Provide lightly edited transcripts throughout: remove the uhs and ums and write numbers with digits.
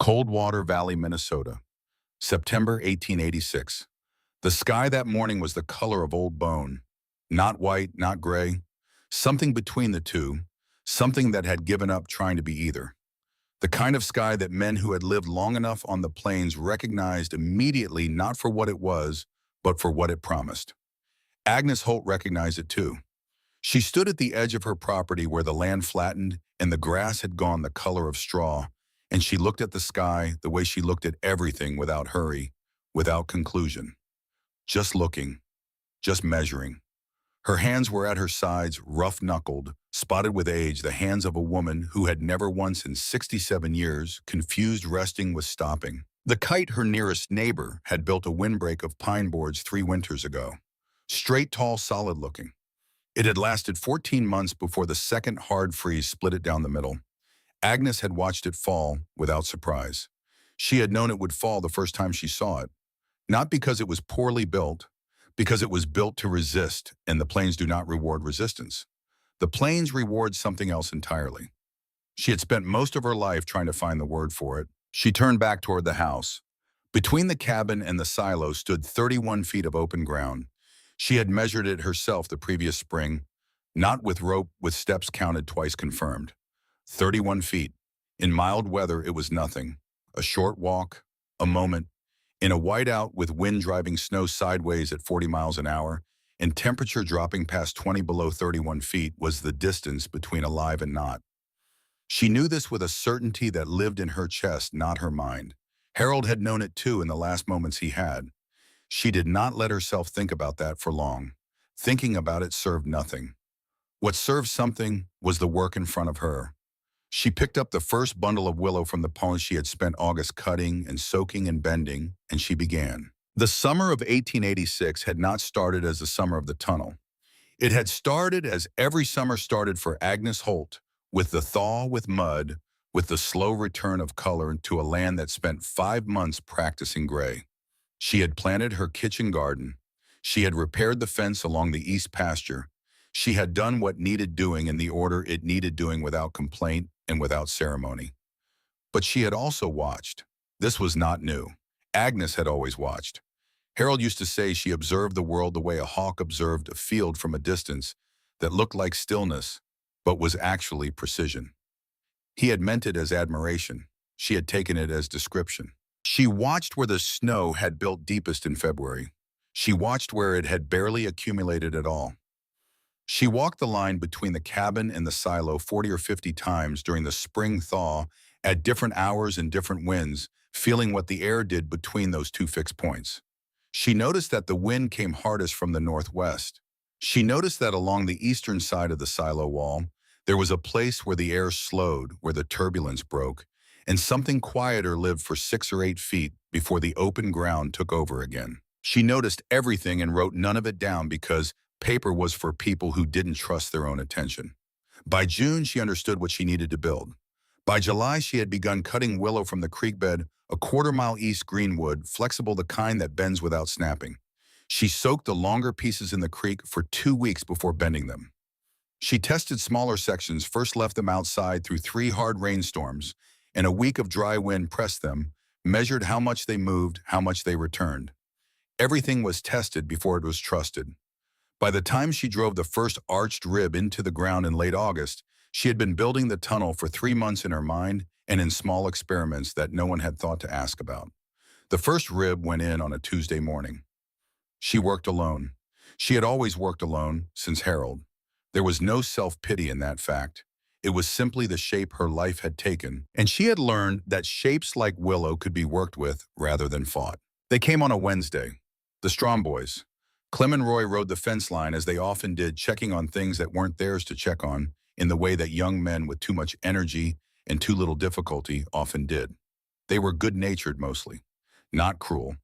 Coldwater Valley, Minnesota, September 1886. The sky that morning was the color of old bone. Not white, not gray. Something between the two, something that had given up trying to be either. The kind of sky that men who had lived long enough on the plains recognized immediately not for what it was, but for what it promised. Agnes Holt recognized it too. She stood at the edge of her property where the land flattened and the grass had gone the color of straw, and she looked at the sky the way she looked at everything, without hurry, without conclusion. Just looking, just measuring. Her hands were at her sides, rough-knuckled, spotted with age, the hands of a woman who had never once in 67 years confused resting with stopping. The kite her nearest neighbor had built a windbreak of pine boards 3 winters ago. Straight, tall, solid-looking. It had lasted 14 months before the second hard freeze split it down the middle. Agnes had watched it fall without surprise. She had known it would fall the first time she saw it. Not because it was poorly built, because it was built to resist, and the plains do not reward resistance. The plains reward something else entirely. She had spent most of her life trying to find the word for it. She turned back toward the house. Between the cabin and the silo stood 31 feet of open ground. She had measured it herself the previous spring, not with rope, with steps counted twice confirmed. 31 feet. In mild weather, it was nothing. A short walk, a moment. In a whiteout with wind driving snow sideways at 40 miles an hour and temperature dropping past 20 below 31 feet was the distance between alive and not. She knew this with a certainty that lived in her chest, not her mind. Harold had known it too in the last moments he had. She did not let herself think about that for long. Thinking about it served nothing. What served something was the work in front of her. She picked up the first bundle of willow from the pond she had spent August cutting and soaking and bending, and she began. The summer of 1886 had not started as the summer of the tunnel. It had started as every summer started for Agnes Holt, with the thaw, with mud, with the slow return of color to a land that spent 5 months practicing gray. She had planted her kitchen garden. She had repaired the fence along the east pasture. She had done what needed doing in the order it needed doing without complaint and without ceremony. But she had also watched. This was not new. Agnes had always watched. Harold used to say she observed the world the way a hawk observed a field from a distance that looked like stillness, but was actually precision. He had meant it as admiration. She had taken it as description. She watched where the snow had built deepest in February. She watched where it had barely accumulated at all. She walked the line between the cabin and the silo 40 or 50 times during the spring thaw at different hours and different winds, feeling what the air did between those two fixed points. She noticed that the wind came hardest from the northwest. She noticed that along the eastern side of the silo wall, there was a place where the air slowed, where the turbulence broke, and something quieter lived for 6 or 8 feet before the open ground took over again. She noticed everything and wrote none of it down because paper was for people who didn't trust their own attention. By June, she understood what she needed to build. By July, she had begun cutting willow from the creek bed, a quarter-mile east greenwood, flexible, the kind that bends without snapping. She soaked the longer pieces in the creek for 2 weeks before bending them. She tested smaller sections, first left them outside through 3 hard rainstorms, and a week of dry wind pressed them, measured how much they moved, how much they returned. Everything was tested before it was trusted. By the time she drove the first arched rib into the ground in late August, she had been building the tunnel for 3 months in her mind and in small experiments that no one had thought to ask about. The first rib went in on a Tuesday morning. She worked alone. She had always worked alone since Harold. There was no self-pity in that fact. It was simply the shape her life had taken, and she had learned that shapes like willow could be worked with rather than fought. They came on a Wednesday. The Strom boys. Clem and Roy rode the fence line as they often did, checking on things that weren't theirs to check on, in the way that young men with too much energy and too little difficulty often did. They were good-natured mostly, not cruel,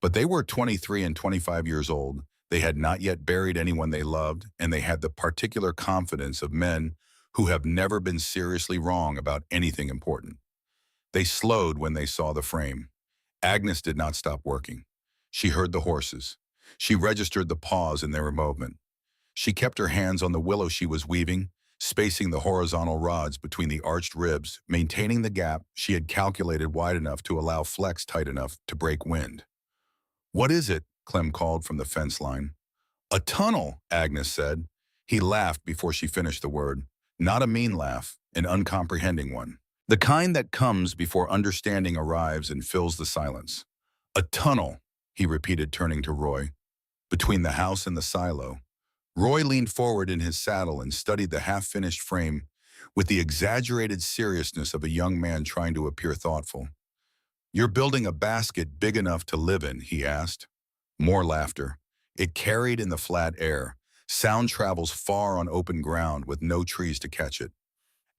but they were 23 and 25 years old. They had not yet buried anyone they loved, and they had the particular confidence of men who have never been seriously wrong about anything important. They slowed when they saw the frame. Agnes did not stop working. She heard the horses. She registered the pause in their movement. She kept her hands on the willow she was weaving, spacing the horizontal rods between the arched ribs, maintaining the gap she had calculated wide enough to allow flex tight enough to break wind. "What is it?" Clem called from the fence line. "A tunnel," Agnes said. He laughed before she finished the word. Not a mean laugh, an uncomprehending one. The kind that comes before understanding arrives and fills the silence. "A tunnel," he repeated, turning to Roy. "Between the house and the silo." Roy leaned forward in his saddle and studied the half-finished frame with the exaggerated seriousness of a young man trying to appear thoughtful. "You're building a basket big enough to live in?" he asked. More laughter. It carried in the flat air. Sound travels far on open ground with no trees to catch it.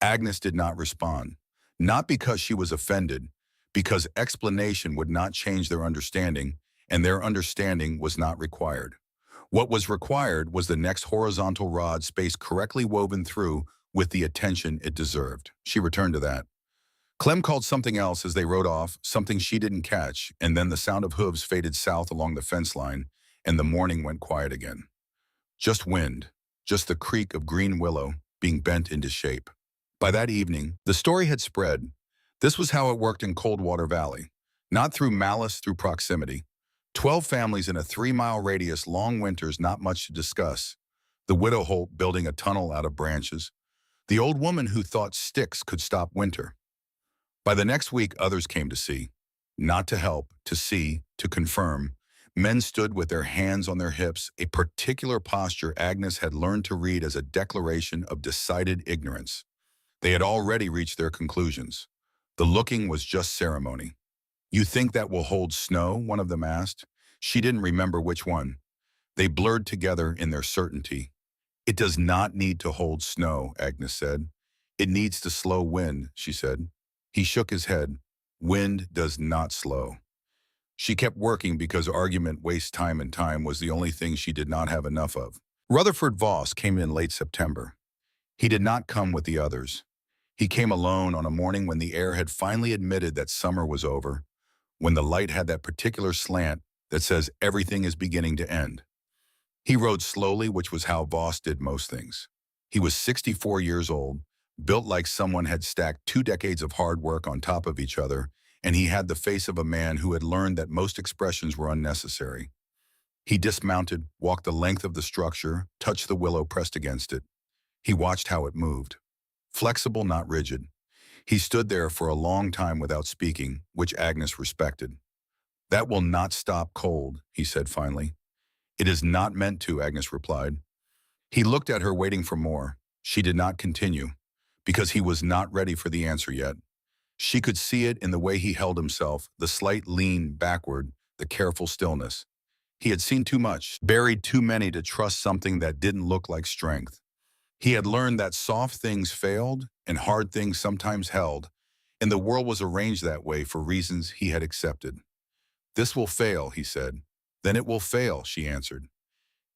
Agnes did not respond. Not because she was offended, because explanation would not change their understanding, and their understanding was not required. What was required was the next horizontal rod space correctly woven through with the attention it deserved. She returned to that. Clem called something else as they rode off, something she didn't catch, and then the sound of hooves faded south along the fence line, and the morning went quiet again. Just wind, just the creak of green willow being bent into shape. By that evening, the story had spread. This was how it worked in Coldwater Valley. Not through malice, through proximity. 12 families in a 3-mile radius, long winters, not much to discuss. The widow Holt building a tunnel out of branches. The old woman who thought sticks could stop winter. By the next week, others came to see. Not to help, to see, to confirm. Men stood with their hands on their hips, a particular posture Agnes had learned to read as a declaration of decided ignorance. They had already reached their conclusions. The looking was just ceremony. "You think that will hold snow?" one of them asked. She didn't remember which one. They blurred together in their certainty. "It does not need to hold snow," Agnes said. "It needs to slow wind," she said. He shook his head. "Wind does not slow." She kept working because argument wastes time, and time was the only thing she did not have enough of. Rutherford Voss came in late September. He did not come with the others. He came alone on a morning when the air had finally admitted that summer was over, when the light had that particular slant that says everything is beginning to end. He rode slowly, which was how Voss did most things. He was 64 years old, built like someone had stacked 2 decades of hard work on top of each other, and he had the face of a man who had learned that most expressions were unnecessary. He dismounted, walked the length of the structure, touched the willow pressed against it. He watched how it moved. Flexible, not rigid. He stood there for a long time without speaking, which Agnes respected. "That will not stop cold," he said finally. "It is not meant to," Agnes replied. He looked at her, waiting for more. She did not continue, because he was not ready for the answer yet. She could see it in the way he held himself, the slight lean backward, the careful stillness. He had seen too much, buried too many to trust something that didn't look like strength. He had learned that soft things failed and hard things sometimes held, and the world was arranged that way for reasons he had accepted. "This will fail," he said. "Then it will fail," she answered.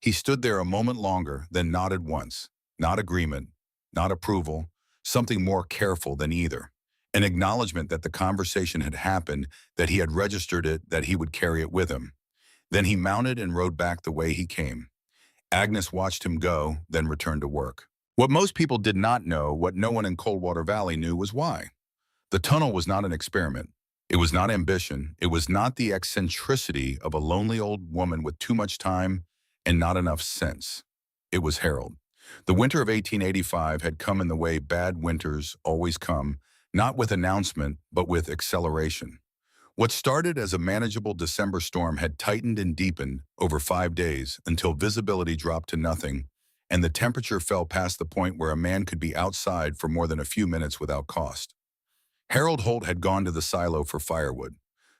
He stood there a moment longer, then nodded once. Not agreement, not approval, something more careful than either. An acknowledgement that the conversation had happened, that he had registered it, that he would carry it with him. Then he mounted and rode back the way he came. Agnes watched him go, then returned to work. What most people did not know, what no one in Coldwater Valley knew, was why. The tunnel was not an experiment. It was not ambition. It was not the eccentricity of a lonely old woman with too much time and not enough sense. It was Harold. The winter of 1885 had come in the way bad winters always come, not with announcement, but with acceleration. What started as a manageable December storm had tightened and deepened over 5 days until visibility dropped to nothing, and the temperature fell past the point where a man could be outside for more than a few minutes without cost. Harold Holt had gone to the silo for firewood.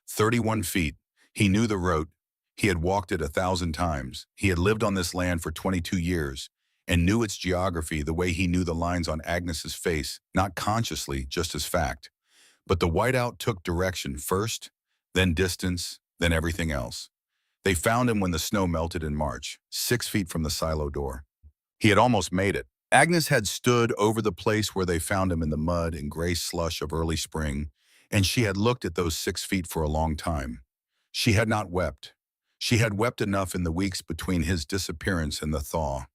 31 feet. He knew the route. He had walked it 1,000 times. He had lived on this land for 22 years and knew its geography the way he knew the lines on Agnes's face, not consciously, just as fact. But the whiteout took direction first, then distance, then everything else. They found him when the snow melted in March, 6 feet from the silo door. He had almost made it. Agnes had stood over the place where they found him in the mud and gray slush of early spring, and she had looked at those 6 feet for a long time. She had not wept. She had wept enough in the weeks between his disappearance and the thaw.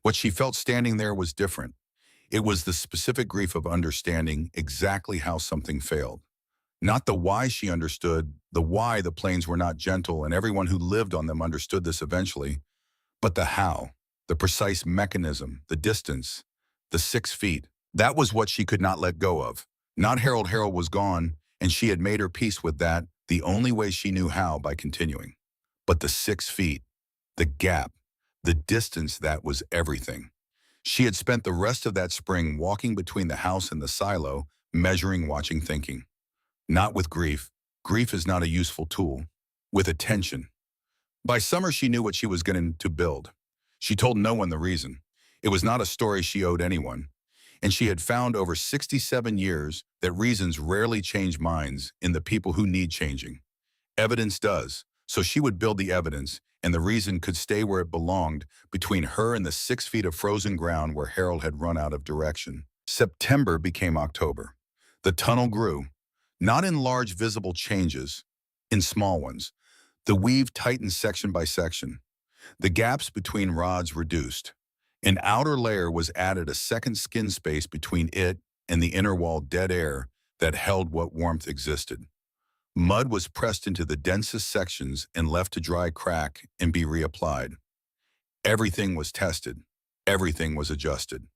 What she felt standing there was different. It was the specific grief of understanding exactly how something failed. Not the why she understood, the why the planes were not gentle, and everyone who lived on them understood this eventually, but the how, the precise mechanism, the distance, the 6 feet. That was what she could not let go of. Not Harold. Harold was gone, and she had made her peace with that the only way she knew how, by continuing. But the 6 feet, the gap, the distance, that was everything. She had spent the rest of that spring walking between the house and the silo, measuring, watching, thinking. Not with grief. Grief is not a useful tool. With attention. By summer, she knew what she was going to build. She told no one the reason. It was not a story she owed anyone. And she had found over 67 years that reasons rarely change minds in the people who need changing. Evidence does. So she would build the evidence, and the reason could stay where it belonged, between her and the 6 feet of frozen ground where Harold had run out of direction. September became October. The tunnel grew, not in large visible changes, in small ones. The weave tightened section by section. The gaps between rods reduced. An outer layer was added, a second skin space between it and the inner wall, dead air that held what warmth existed. Mud was pressed into the densest sections and left to dry, crack, and be reapplied. Everything was tested. Everything was adjusted.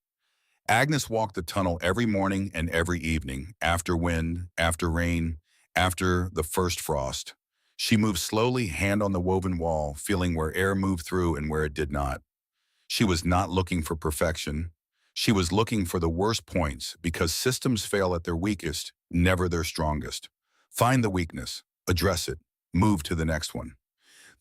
Agnes walked the tunnel every morning and every evening, after wind, after rain, after the first frost. She moved slowly, hand on the woven wall, feeling where air moved through and where it did not. She was not looking for perfection. She was looking for the worst points, because systems fail at their weakest, never their strongest. Find the weakness, address it, move to the next one.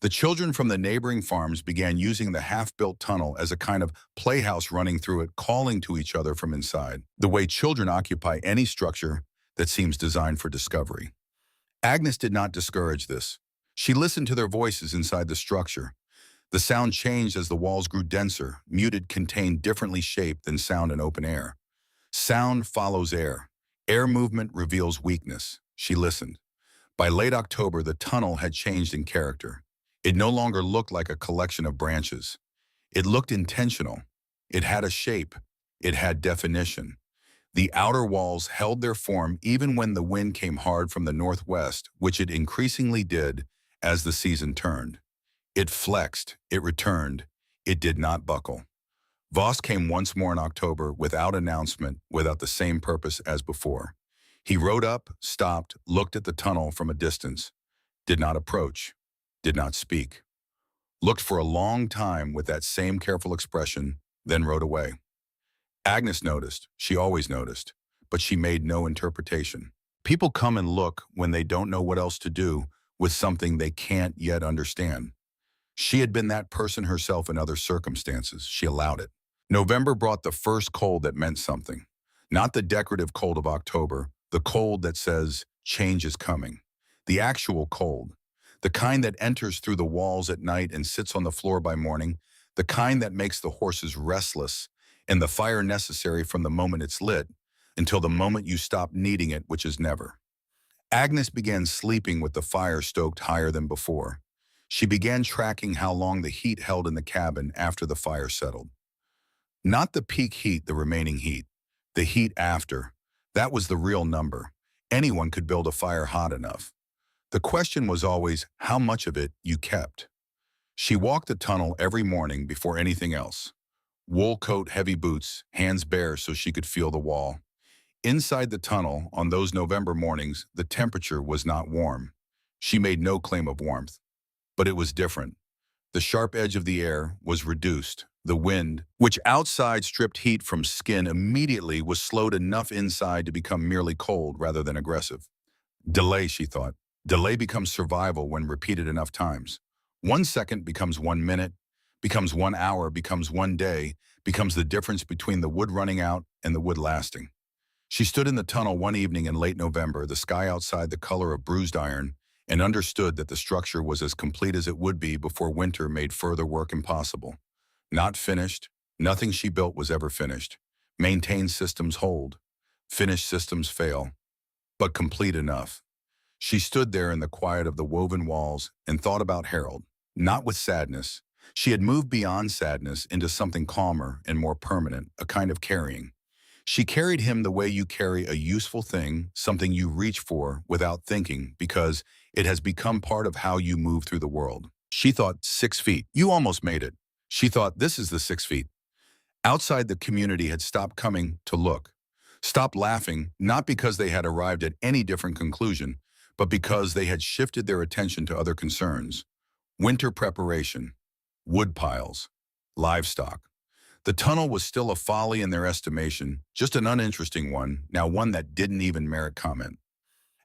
The children from the neighboring farms began using the half-built tunnel as a kind of playhouse, running through it, calling to each other from inside, the way children occupy any structure that seems designed for discovery. Agnes did not discourage this. She listened to their voices inside the structure. The sound changed as the walls grew denser, muted, contained, differently shaped than sound in open air. Sound follows air. Air movement reveals weakness. She listened. By late October, the tunnel had changed in character. It no longer looked like a collection of branches. It looked intentional. It had a shape. It had definition. The outer walls held their form even when the wind came hard from the northwest, which it increasingly did as the season turned. It flexed. It returned. It did not buckle. Voss came once more in October, without announcement, without the same purpose as before. He rode up, stopped, looked at the tunnel from a distance, did not approach, did not speak, looked for a long time with that same careful expression, then rode away. Agnes noticed. She always noticed, but she made no interpretation. People come and look when they don't know what else to do with something they can't yet understand. She had been that person herself in other circumstances. She allowed it. November brought the first cold that meant something. Not the decorative cold of October, the cold that says change is coming. The actual cold. The kind that enters through the walls at night and sits on the floor by morning. The kind that makes the horses restless and the fire necessary from the moment it's lit until the moment you stop needing it, which is never. Agnes began sleeping with the fire stoked higher than before. She began tracking how long the heat held in the cabin after the fire settled. Not the peak heat, the remaining heat. The heat after. That was the real number. Anyone could build a fire hot enough. The question was always how much of it you kept. She walked the tunnel every morning before anything else. Wool coat, heavy boots, hands bare so she could feel the wall. Inside the tunnel, on those November mornings, the temperature was not warm. She made no claim of warmth. But it was different. The sharp edge of the air was reduced. The wind, which outside stripped heat from skin immediately, was slowed enough inside to become merely cold rather than aggressive. Delay, she thought. Delay becomes survival when repeated enough times. 1 second becomes 1 minute, becomes 1 hour, becomes 1 day, becomes the difference between the wood running out and the wood lasting. She stood in the tunnel one evening in late November, the sky outside the color of bruised iron, and understood that the structure was as complete as it would be before winter made further work impossible. Not finished. Nothing she built was ever finished. Maintained systems hold. Finished systems fail. But complete enough. She stood there in the quiet of the woven walls and thought about Harold, not with sadness. She had moved beyond sadness into something calmer and more permanent, a kind of carrying. She carried him the way you carry a useful thing, something you reach for without thinking because it has become part of how you move through the world. She thought 6 feet. You almost made it. She thought this is the 6 feet. Outside, the community had stopped coming to look, stopped laughing, not because they had arrived at any different conclusion, but because they had shifted their attention to other concerns. Winter preparation, wood piles, livestock. The tunnel was still a folly in their estimation, just an uninteresting one, now one that didn't even merit comment.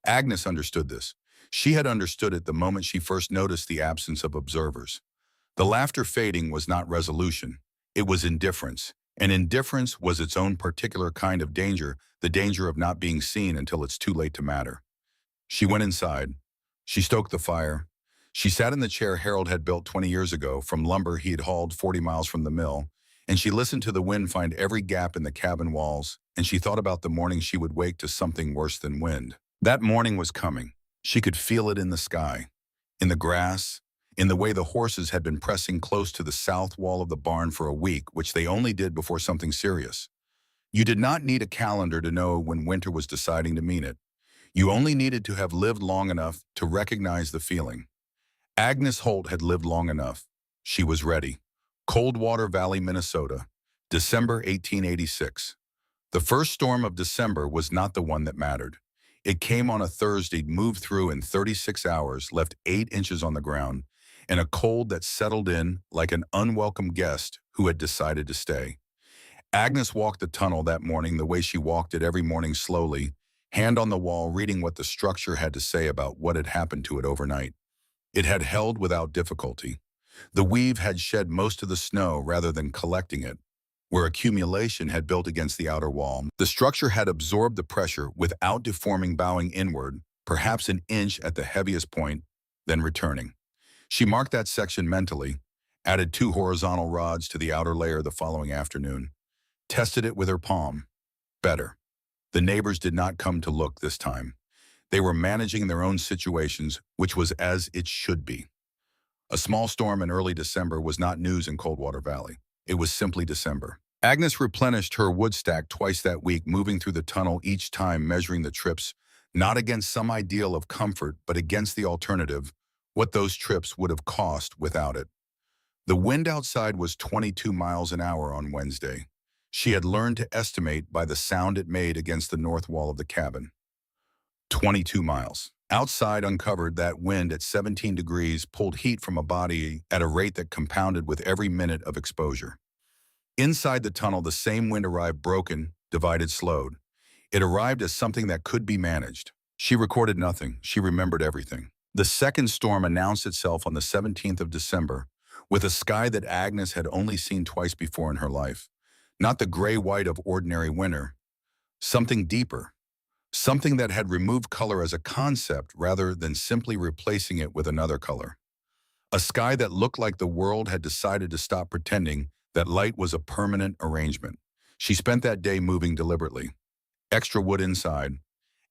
Agnes understood this. She had understood it the moment she first noticed the absence of observers. The laughter fading was not resolution. It was indifference. And indifference was its own particular kind of danger, the danger of not being seen until it's too late to matter. She went inside. She stoked the fire. She sat in the chair Harold had built 20 years ago from lumber he had hauled 40 miles from the mill, and she listened to the wind find every gap in the cabin walls, and she thought about the morning she would wake to something worse than wind. That morning was coming. She could feel it in the sky, in the grass, in the way the horses had been pressing close to the south wall of the barn for a week, which they only did before something serious. You did not need a calendar to know when winter was deciding to mean it. You only needed to have lived long enough to recognize the feeling. Agnes Holt had lived long enough. She was ready. Coldwater Valley, Minnesota, December 1886. The first storm of December was not the one that mattered. It came on a Thursday, moved through in 36 hours, left 8 inches on the ground, and a cold that settled in like an unwelcome guest who had decided to stay. Agnes walked the tunnel that morning the way she walked it every morning, slowly, hand on the wall, reading what the structure had to say about what had happened to it overnight. It had held without difficulty. The weave had shed most of the snow rather than collecting it. Where accumulation had built against the outer wall, the structure had absorbed the pressure without deforming, bowing inward, perhaps an inch at the heaviest point, then returning. She marked that section mentally, added 2 horizontal rods to the outer layer the following afternoon, tested it with her palm. Better. The neighbors did not come to look this time. They were managing their own situations, which was as it should be. A small storm in early December was not news in Coldwater Valley. It was simply December. Agnes replenished her wood stack twice that week, moving through the tunnel each time, measuring the trips, not against some ideal of comfort, but against the alternative, what those trips would have cost without it. The wind outside was 22 miles an hour on Wednesday. She had learned to estimate by the sound it made against the north wall of the cabin. 22 miles. Outside, uncovered, that wind at 17 degrees pulled heat from a body at a rate that compounded with every minute of exposure. Inside the tunnel, the same wind arrived, broken, divided, slowed. It arrived as something that could be managed. She recorded nothing. She remembered everything. The second storm announced itself on the 17th of December, with a sky that Agnes had only seen twice before in her life. Not the gray-white of ordinary winter. Something deeper. Something that had removed color as a concept rather than simply replacing it with another color. A sky that looked like the world had decided to stop pretending that light was a permanent arrangement. She spent that day moving deliberately. Extra wood inside,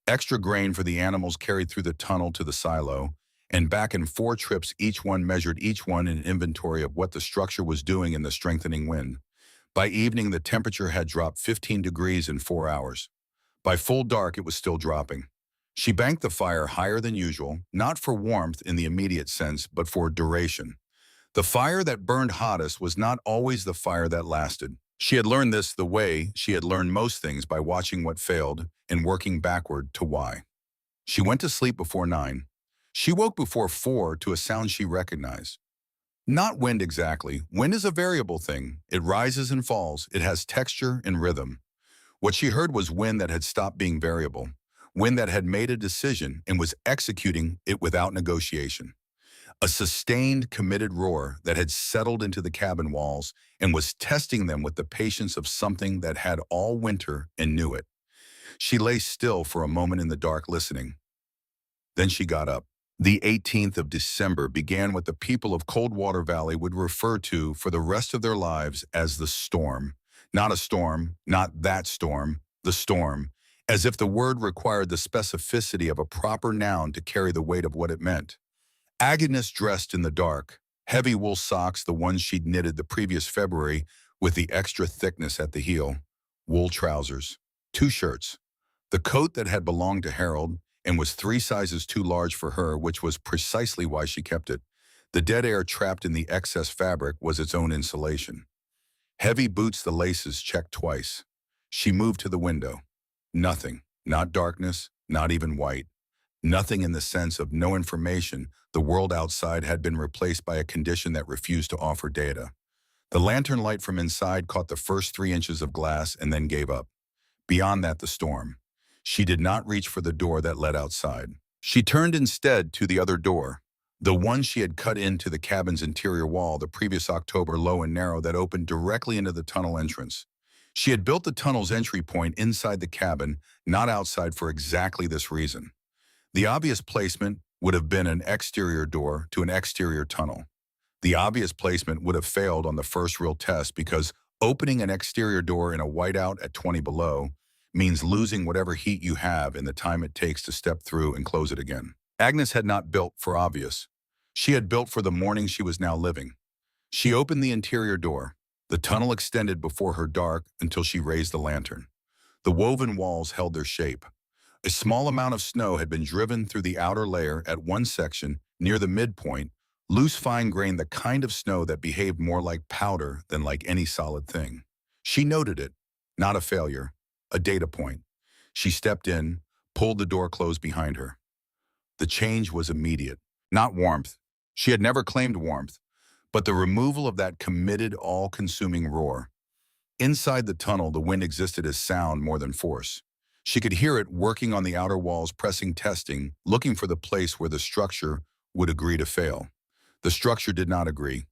extra grain for the animals carried through the tunnel to the silo, and back in 4 trips, each one measured each one in inventory of what the structure was doing in the strengthening wind. By evening, the temperature had dropped 15 degrees in 4 hours. By full dark, it was still dropping. She banked the fire higher than usual, not for warmth in the immediate sense, but for duration. The fire that burned hottest was not always the fire that lasted. She had learned this the way she had learned most things, by watching what failed and working backward to why. She went to sleep before 9. She woke before 4 to a sound she recognized. Not wind exactly. Wind is a variable thing. It rises and falls. It has texture and rhythm. What she heard was wind that had stopped being variable, wind that had made a decision and was executing it without negotiation. A sustained, committed roar that had settled into the cabin walls and was testing them with the patience of something that had all winter and knew it. She lay still for a moment in the dark, listening. Then she got up. The 18th of December began what the people of Coldwater Valley would refer to for the rest of their lives as the storm. Not a storm, not that storm, the storm, as if the word required the specificity of a proper noun to carry the weight of what it meant. Agnes dressed in the dark, heavy wool socks, the ones she'd knitted the previous February with the extra thickness at the heel, wool trousers, 2 shirts. The coat that had belonged to Harold and was 3 sizes too large for her, which was precisely why she kept it. The dead air trapped in the excess fabric was its own insulation. Heavy boots, the laces checked twice. She moved to the window. Nothing, not darkness, not even white. Nothing in the sense of no information. The world outside had been replaced by a condition that refused to offer data. The lantern light from inside caught the first 3 inches of glass and then gave up. Beyond that, the storm. She did not reach for the door that led outside. She turned instead to the other door, the one she had cut into the cabin's interior wall the previous October, low and narrow, that opened directly into the tunnel entrance. She had built the tunnel's entry point inside the cabin, not outside, for exactly this reason. The obvious placement would have been an exterior door to an exterior tunnel. The obvious placement would have failed on the first real test because opening an exterior door in a whiteout at 20 below means losing whatever heat you have in the time it takes to step through and close it again. Agnes had not built for obvious. She had built for the morning she was now living. She opened the interior door. The tunnel extended before her dark until she raised the lantern. The woven walls held their shape. A small amount of snow had been driven through the outer layer at one section near the midpoint, loose, fine-grained, the kind of snow that behaved more like powder than like any solid thing. She noted it, not a failure, a data point. She stepped in, pulled the door closed behind her. The change was immediate, not warmth. She had never claimed warmth, but the removal of that committed, all-consuming roar. Inside the tunnel, the wind existed as sound more than force. She could hear it working on the outer walls, pressing, testing, looking for the place where the structure would agree to fail. The structure did not agree.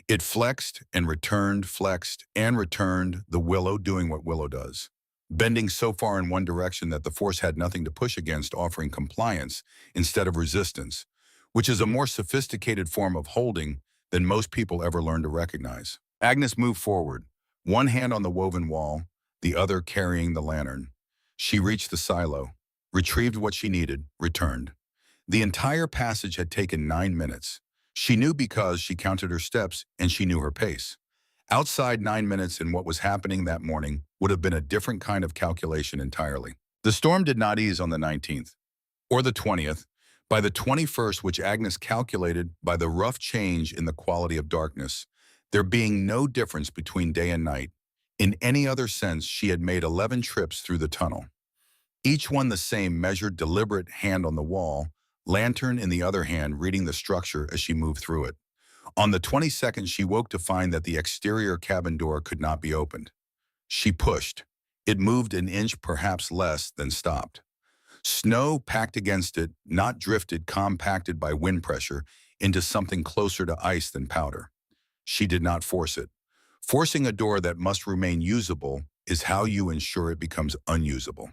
It flexed and returned, flexed and returned, the willow doing what willow does, bending so far in one direction that the force had nothing to push against, offering compliance instead of resistance, which is a more sophisticated form of holding than most people ever learn to recognize. Agnes moved forward, one hand on the woven wall, the other carrying the lantern. She reached the silo, retrieved what she needed, returned. The entire passage had taken 9 minutes. She knew because she counted her steps and she knew her pace. Outside, 9 minutes in what was happening that morning would have been a different kind of calculation entirely. The storm did not ease on the 19th or the 20th. By the 21st, which Agnes calculated by the rough change in the quality of darkness, there being no difference between day and night, in any other sense, she had made 11 trips through the tunnel. Each one the same measured, deliberate, hand on the wall, lantern in the other hand reading the structure as she moved through it. On the 22nd, she woke to find that the exterior cabin door could not be opened. She pushed. It moved an inch, perhaps less, then stopped. Snow packed against it, not drifted, compacted by wind pressure into something closer to ice than powder. She did not force it. Forcing a door that must remain usable is how you ensure it becomes unusable.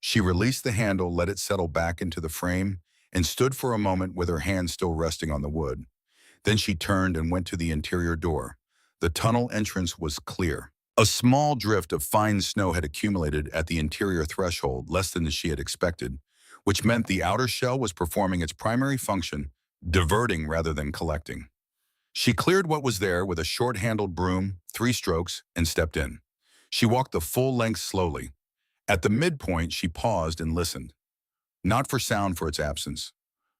She released the handle, let it settle back into the frame, and stood for a moment with her hand still resting on the wood. Then she turned and went to the interior door. The tunnel entrance was clear. A small drift of fine snow had accumulated at the interior threshold, less than she had expected, which meant the outer shell was performing its primary function, diverting rather than collecting. She cleared what was there with a short-handled broom, 3 strokes, and stepped in. She walked the full length slowly. At the midpoint, she paused and listened. Not for sound for its absence.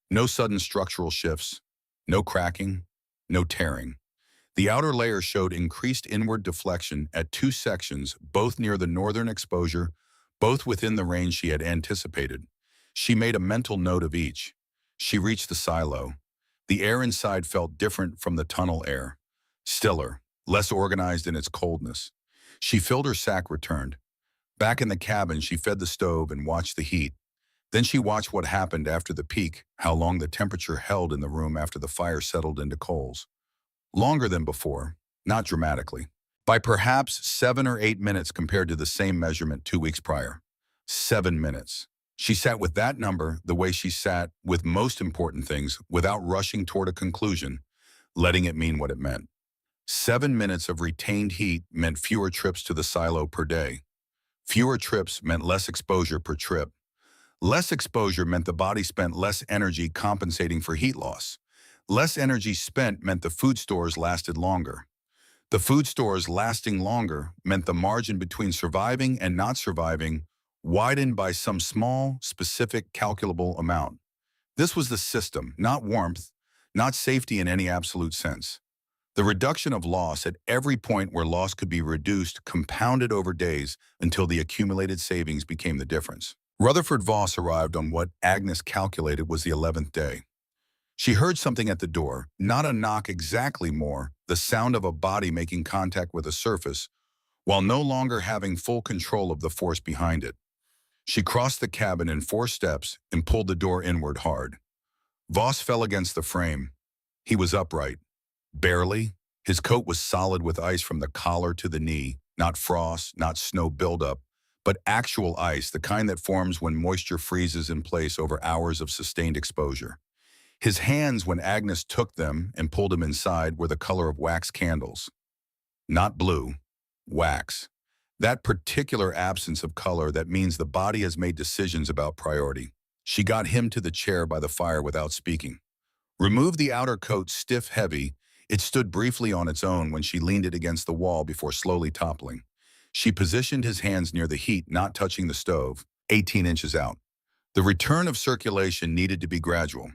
No sudden structural shifts. No cracking. No tearing. The outer layer showed increased inward deflection at 2 sections, both near the northern exposure, both within the range she had anticipated. She made a mental note of each. She reached the silo. The air inside felt different from the tunnel air. Stiller, less organized in its coldness. She filled her sack, returned. Back in the cabin, she fed the stove and watched the heat. Then she watched what happened after the peak, how long the temperature held in the room after the fire settled into coals. Longer than before, not dramatically. By perhaps 7 or 8 minutes compared to the same measurement 2 weeks prior. 7 minutes. She sat with that number the way she sat with most important things, without rushing toward a conclusion, letting it mean what it meant. 7 minutes of retained heat meant fewer trips to the silo per day. Fewer trips meant less exposure per trip. Less exposure meant the body spent less energy compensating for heat loss. Less energy spent meant the food stores lasted longer. The food stores lasting longer meant the margin between surviving and not surviving widened by some small, specific, calculable amount. This was the system, not warmth, not safety in any absolute sense. The reduction of loss at every point where loss could be reduced compounded over days until the accumulated savings became the difference. Rutherford Voss arrived on what Agnes calculated was the 11th day. She heard something at the door, not a knock exactly, more the sound of a body making contact with a surface, while no longer having full control of the force behind it. She crossed the cabin in 4 steps and pulled the door inward hard. Voss fell against the frame. He was upright. Barely. His coat was solid with ice from the collar to the knee, not frost, not snow buildup, but actual ice, the kind that forms when moisture freezes in place over hours of sustained exposure. His hands, when Agnes took them and pulled him inside, were the color of wax candles. Not blue, wax. That particular absence of color that means the body has made decisions about priority. She got him to the chair by the fire without speaking. Removed the outer coat stiff heavy. It stood briefly on its own when she leaned it against the wall before slowly toppling. She positioned his hands near the heat, not touching the stove, 18 inches out. The return of circulation needed to be gradual.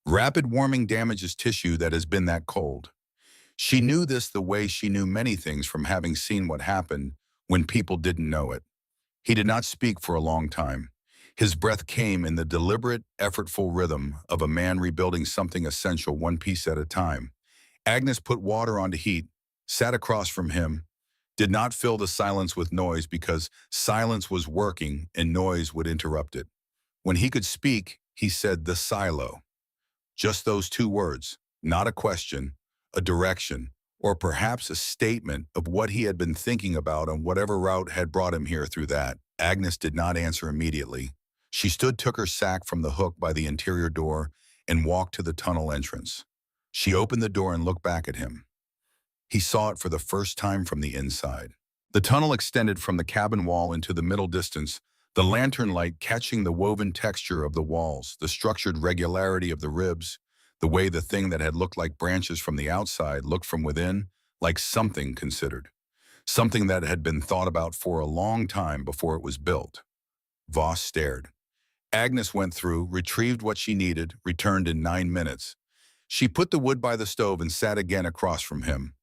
Rapid warming damages tissue that has been that cold. She knew this the way she knew many things from having seen what happened when people didn't know it. He did not speak for a long time. His breath came in the deliberate, effortful rhythm of a man rebuilding something essential one piece at a time. Agnes put water on to heat, sat across from him, did not fill the silence with noise because silence was working and noise would interrupt it. When he could speak, he said the silo. Just those 2 words, not a question, a direction, or perhaps a statement of what he had been thinking about on whatever route had brought him here through that. Agnes did not answer immediately. She took her sack from the hook by the interior door and walked to the tunnel entrance. She opened the door and looked back at him. He saw it for the first time from the inside. The tunnel extended from the cabin wall into the middle distance, the lantern light catching the woven texture of the walls, the structured regularity of the ribs, the way the thing that had looked like branches from the outside looked from within, like something considered, something that had been thought about for a long time before it was built. Voss stared. Agnes went through, retrieved what she needed, returned in 9 minutes. She put the wood by the stove and sat again across from him.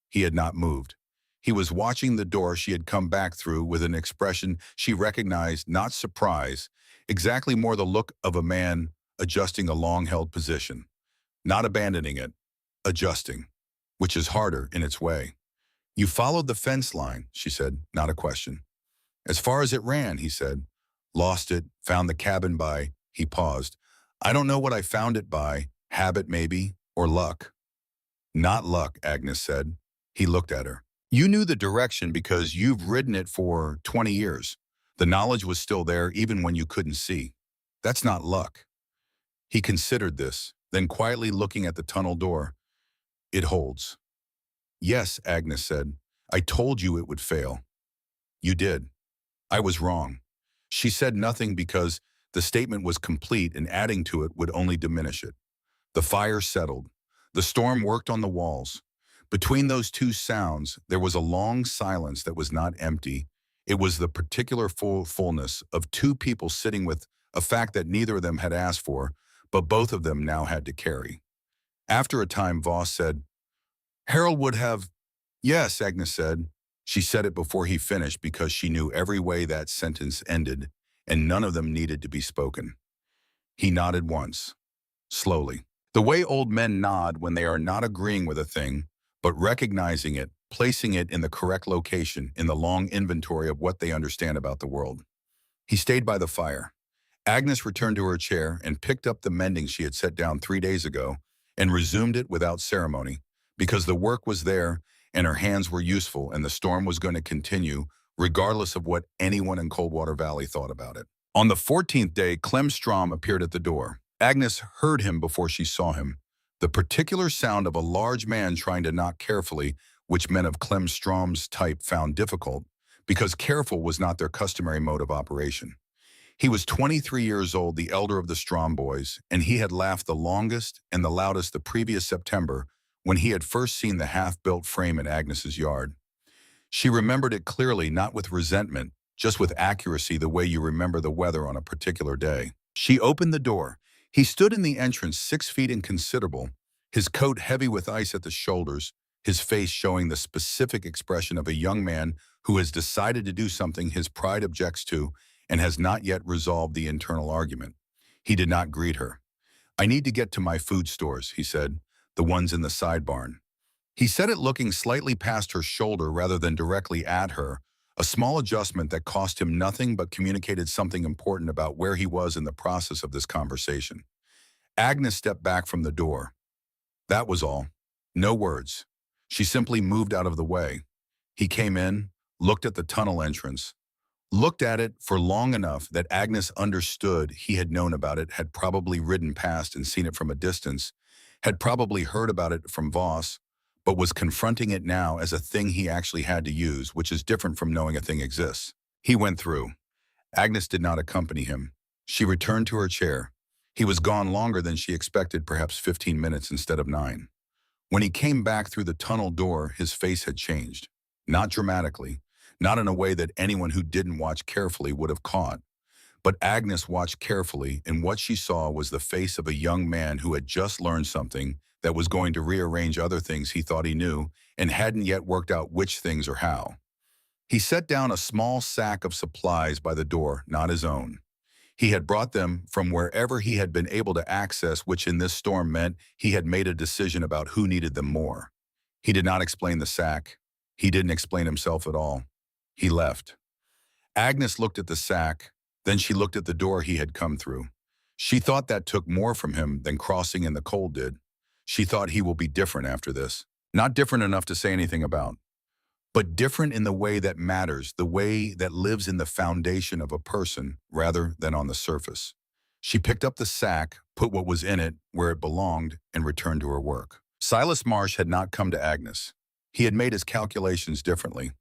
He had not moved. He was watching the door she had come back through with an expression she recognized, not surprise, exactly more the look of a man adjusting a long-held position. Not abandoning it, adjusting, which is harder in its way. You followed the fence line, she said, not a question. As far as it ran, he said. Lost it, found the cabin by, he paused. I don't know what I found it by, habit maybe, or luck. Not luck, Agnes said. He looked at her. You knew the direction because you've ridden it for 20 years. The knowledge was still there even when you couldn't see. That's not luck. He considered this, then quietly looking at the tunnel door. It holds. Yes, Agnes said. I told you it would fail. You did. I was wrong. She said nothing because the statement was complete and adding to it would only diminish it. The fire settled. The storm worked on the walls. Between those 2 sounds, there was a long silence that was not empty. It was the particular fullness of 2 people sitting with a fact that neither of them had asked for, but both of them now had to carry. After a time, Voss said, Harold would have... Yes, Agnes said. She said it before he finished because she knew every way that sentence ended, and none of them needed to be spoken. He nodded once, slowly. The way old men nod when they are not agreeing with a thing, but recognizing it, placing it in the correct location in the long inventory of what they understand about the world. He stayed by the fire. Agnes returned to her chair and picked up the mending she had set down 3 days ago and resumed it without ceremony, because the work was there and her hands were useful and the storm was going to continue regardless of what anyone in Coldwater Valley thought about it. On the 14th day, Clem Strom appeared at the door. Agnes heard him before she saw him. The particular sound of a large man trying to knock carefully, which men of Clem Strom's type found difficult, because careful was not their customary mode of operation. He was 23 years old, the elder of the Strom boys, and he had laughed the longest and the loudest the previous September when he had first seen the half-built frame in Agnes's yard. She remembered it clearly, not with resentment, just with accuracy, the way you remember the weather on a particular day. She opened the door. He stood in the entrance, 6 feet and considerable, his coat heavy with ice at the shoulders, his face showing the specific expression of a young man who has decided to do something his pride objects to and has not yet resolved the internal argument. He did not greet her. "I need to get to my food stores," he said, "the ones in the side barn." He said it looking slightly past her shoulder rather than directly at her, a small adjustment that cost him nothing but communicated something important about where he was in the process of this conversation. Agnes stepped back from the door. That was all. No words. She simply moved out of the way. He came in, looked at the tunnel entrance, looked at it for long enough that Agnes understood he had known about it, had probably ridden past and seen it from a distance, had probably heard about it from Voss, but was confronting it now as a thing he actually had to use, which is different from knowing a thing exists. He went through. Agnes did not accompany him. She returned to her chair. He was gone longer than she expected, perhaps 15 minutes instead of 9. When he came back through the tunnel door, his face had changed. Not dramatically, not in a way that anyone who didn't watch carefully would have caught. But Agnes watched carefully, and what she saw was the face of a young man who had just learned something that was going to rearrange other things he thought he knew and hadn't yet worked out which things or how. He set down a small sack of supplies by the door, not his own. He had brought them from wherever he had been able to access, which in this storm meant he had made a decision about who needed them more. He did not explain the sack. He didn't explain himself at all. He left. Agnes looked at the sack, then she looked at the door he had come through. She thought that took more from him than crossing in the cold did. She thought he will be different after this. Not different enough to say anything about, but different in the way that matters, the way that lives in the foundation of a person rather than on the surface. She picked up the sack, put what was in it where it belonged, and returned to her work. Silas Marsh had not come to Agnes. He had made his calculations differently.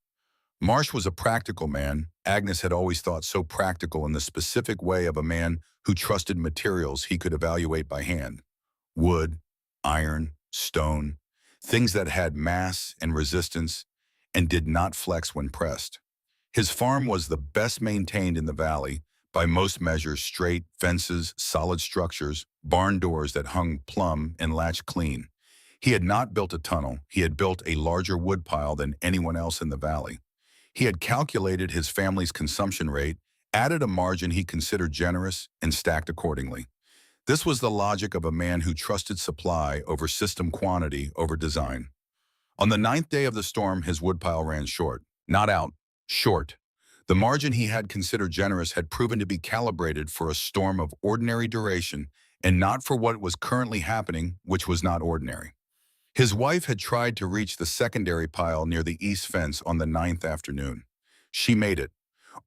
Marsh was a practical man. Agnes had always thought so practical in the specific way of a man who trusted materials he could evaluate by hand. Wood, iron, stone, things that had mass and resistance and did not flex when pressed. His farm was the best maintained in the valley, by most measures straight, fences, solid structures, barn doors that hung plumb and latched clean. He had not built a tunnel. He had built a larger woodpile than anyone else in the valley. He had calculated his family's consumption rate, added a margin he considered generous, and stacked accordingly. This was the logic of a man who trusted supply over system, quantity over design. On the 9th day of the storm, his woodpile ran short. Not out, short. The margin he had considered generous had proven to be calibrated for a storm of ordinary duration and not for what was currently happening, which was not ordinary. His wife had tried to reach the secondary pile near the east fence on the 9th afternoon. She made it.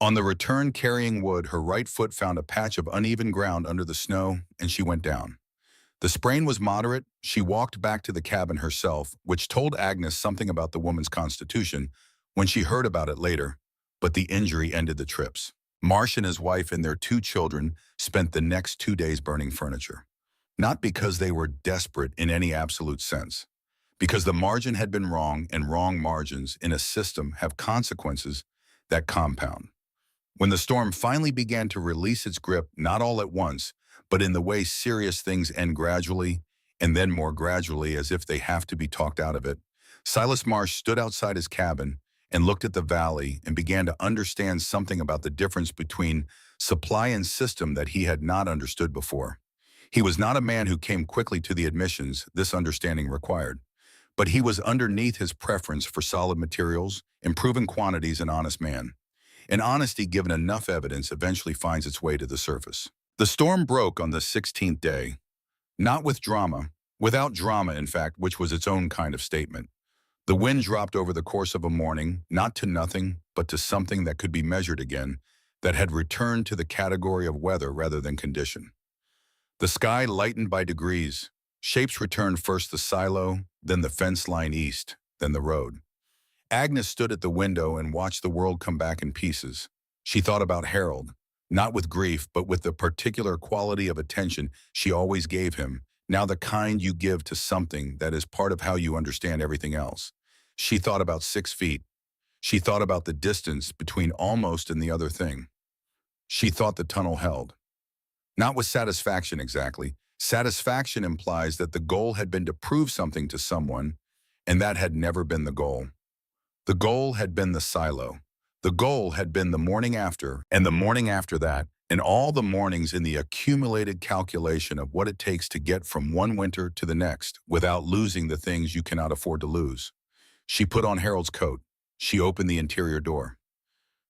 On the return carrying wood, her right foot found a patch of uneven ground under the snow, and she went down. The sprain was moderate. She walked back to the cabin herself, which told Agnes something about the woman's constitution when she heard about it later, but the injury ended the trips. Marsh and his wife and their 2 children spent the next 2 days burning furniture. Not because they were desperate in any absolute sense, because the margin had been wrong, and wrong margins in a system have consequences that compound. When the storm finally began to release its grip, not all at once, but in the way serious things end gradually, and then more gradually as if they have to be talked out of it, Silas Marsh stood outside his cabin and looked at the valley and began to understand something about the difference between supply and system that he had not understood before. He was not a man who came quickly to the admissions this understanding required, but he was underneath his preference for solid materials, improving quantities, and honest man. And honesty, given enough evidence, eventually finds its way to the surface. The storm broke on the 16th day, not with drama, without drama, in fact, which was its own kind of statement. The wind dropped over the course of a morning, not to nothing, but to something that could be measured again, that had returned to the category of weather rather than condition. The sky lightened by degrees. Shapes returned, first the silo, then the fence line east, then the road. Agnes stood at the window and watched the world come back in pieces. She thought about Harold, not with grief, but with the particular quality of attention she always gave him, Now the kind you give to something that is part of how you understand everything else. She thought about 6 feet. She thought about the distance between almost and the other thing. She thought the tunnel held. Not with satisfaction exactly. Satisfaction implies that the goal had been to prove something to someone, and that had never been the goal. The goal had been the silo. The goal had been the morning after, and the morning after that, and all the mornings in the accumulated calculation of what it takes to get from one winter to the next without losing the things you cannot afford to lose. She put on Harold's coat. She opened the interior door.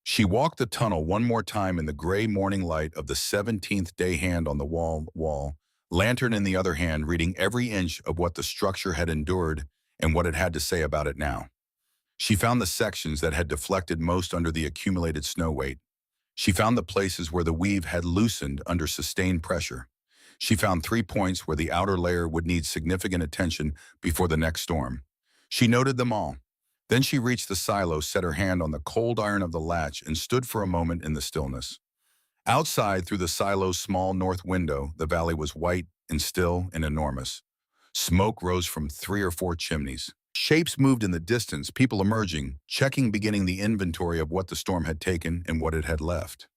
She walked the tunnel one more time in the gray morning light of the 17th day, hand on the wall, lantern in the other hand, reading every inch of what the structure had endured and what it had to say about it now. She found the sections that had deflected most under the accumulated snow weight. She found the places where the weave had loosened under sustained pressure. She found 3 points where the outer layer would need significant attention before the next storm. She noted them all. Then she reached the silo, set her hand on the cold iron of the latch, and stood for a moment in the stillness. Outside, through the silo's small north window, the valley was white and still and enormous. Smoke rose from 3 or 4 chimneys. Shapes moved in the distance, people emerging, checking, beginning the inventory of what the storm had taken and what it had left.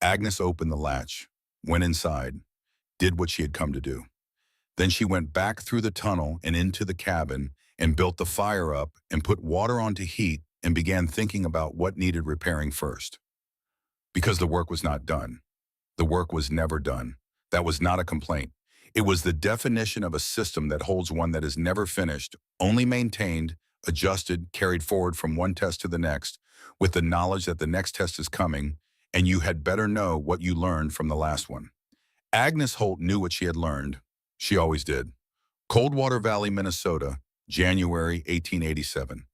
Agnes opened the latch, went inside, did what she had come to do. Then she went back through the tunnel and into the cabin and built the fire up and put water on to heat and began thinking about what needed repairing first. Because the work was not done. The work was never done. That was not a complaint. It was the definition of a system that holds one that is never finished, only maintained, adjusted, carried forward from one test to the next, with the knowledge that the next test is coming, and you had better know what you learned from the last one. Agnes Holt knew what she had learned. She always did. Coldwater Valley, Minnesota, January 1887.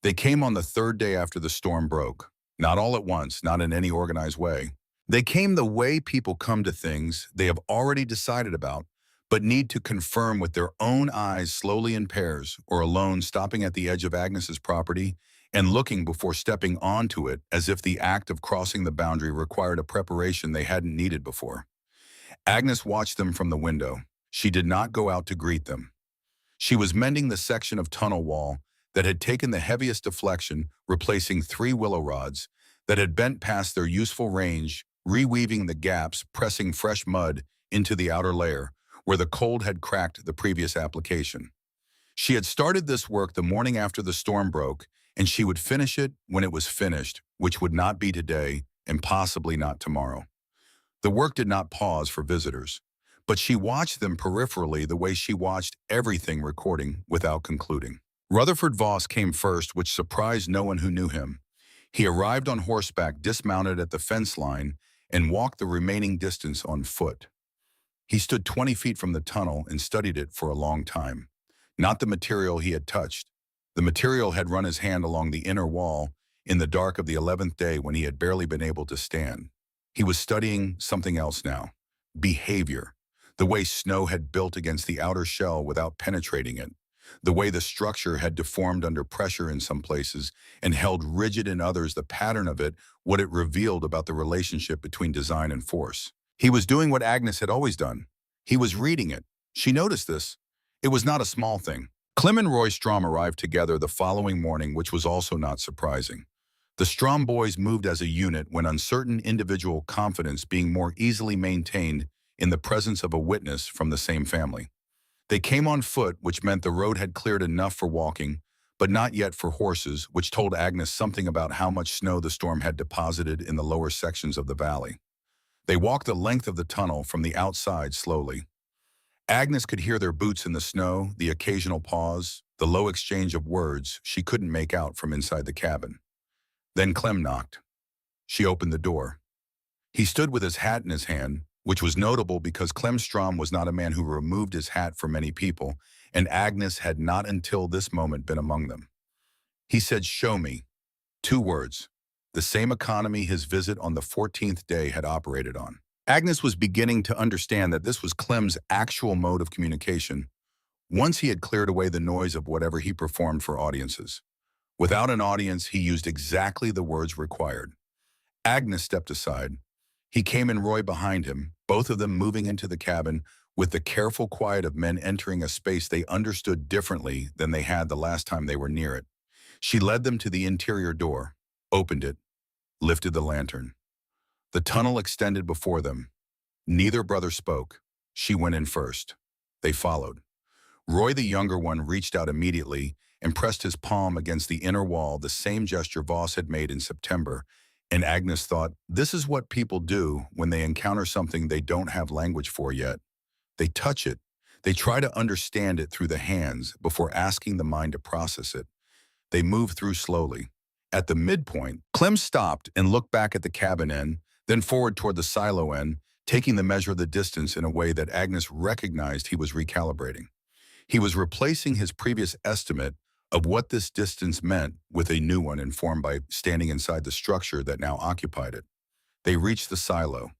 They came on the 3rd day after the storm broke. Not all at once, not in any organized way. They came the way people come to things they have already decided about, but need to confirm with their own eyes, slowly in pairs, or alone, stopping at the edge of Agnes's property and looking before stepping onto it, as if the act of crossing the boundary required a preparation they hadn't needed before. Agnes watched them from the window. She did not go out to greet them. She was mending the section of tunnel wall that had taken the heaviest deflection, replacing 3 willow rods that had bent past their useful range, reweaving the gaps, pressing fresh mud into the outer layer, where the cold had cracked the previous application. She had started this work the morning after the storm broke, and she would finish it when it was finished, which would not be today and possibly not tomorrow. The work did not pause for visitors, but she watched them peripherally the way she watched everything recording without concluding. Rutherford Voss came first, which surprised no one who knew him. He arrived on horseback, dismounted at the fence line, and walked the remaining distance on foot. He stood 20 feet from the tunnel and studied it for a long time. Not the material he had touched. The material had run his hand along the inner wall in the dark of the 11th day when he had barely been able to stand. He was studying something else now. Behavior. The way snow had built against the outer shell without penetrating it. The way the structure had deformed under pressure in some places and held rigid in others, the pattern of it, what it revealed about the relationship between design and force. He was doing what Agnes had always done. He was reading it. She noticed this. It was not a small thing. Clem and Roy Strom arrived together the following morning, which was also not surprising. The Strom boys moved as a unit when uncertain individual confidence being more easily maintained in the presence of a witness from the same family. They came on foot, which meant the road had cleared enough for walking, but not yet for horses, which told Agnes something about how much snow the storm had deposited in the lower sections of the valley. They walked the length of the tunnel from the outside slowly. Agnes could hear their boots in the snow, the occasional pause, the low exchange of words she couldn't make out from inside the cabin. Then Clem knocked. She opened the door. He stood with his hat in his hand, which was notable because Clem Strom was not a man who removed his hat for many people, and Agnes had not until this moment been among them. He said, "Show me." 2 words. The same economy his visit on the 14th day had operated on. Agnes was beginning to understand that this was Clem's actual mode of communication, once he had cleared away the noise of whatever he performed for audiences. Without an audience, he used exactly the words required. Agnes stepped aside. He came and Roy behind him, both of them moving into the cabin with the careful quiet of men entering a space they understood differently than they had the last time they were near it. She led them to the interior door, opened it, lifted the lantern. The tunnel extended before them. Neither brother spoke. She went in first. They followed. Roy, the younger one, reached out immediately and pressed his palm against the inner wall, the same gesture Voss had made in September. And Agnes thought, this is what people do when they encounter something they don't have language for yet. They touch it. They try to understand it through the hands before asking the mind to process it. They move through slowly. At the midpoint, Clem stopped and looked back at the cabin end, then forward toward the silo end, taking the measure of the distance in a way that Agnes recognized he was recalibrating. He was replacing his previous estimate of what this distance meant with a new one informed by standing inside the structure that now occupied it. They reached the silo.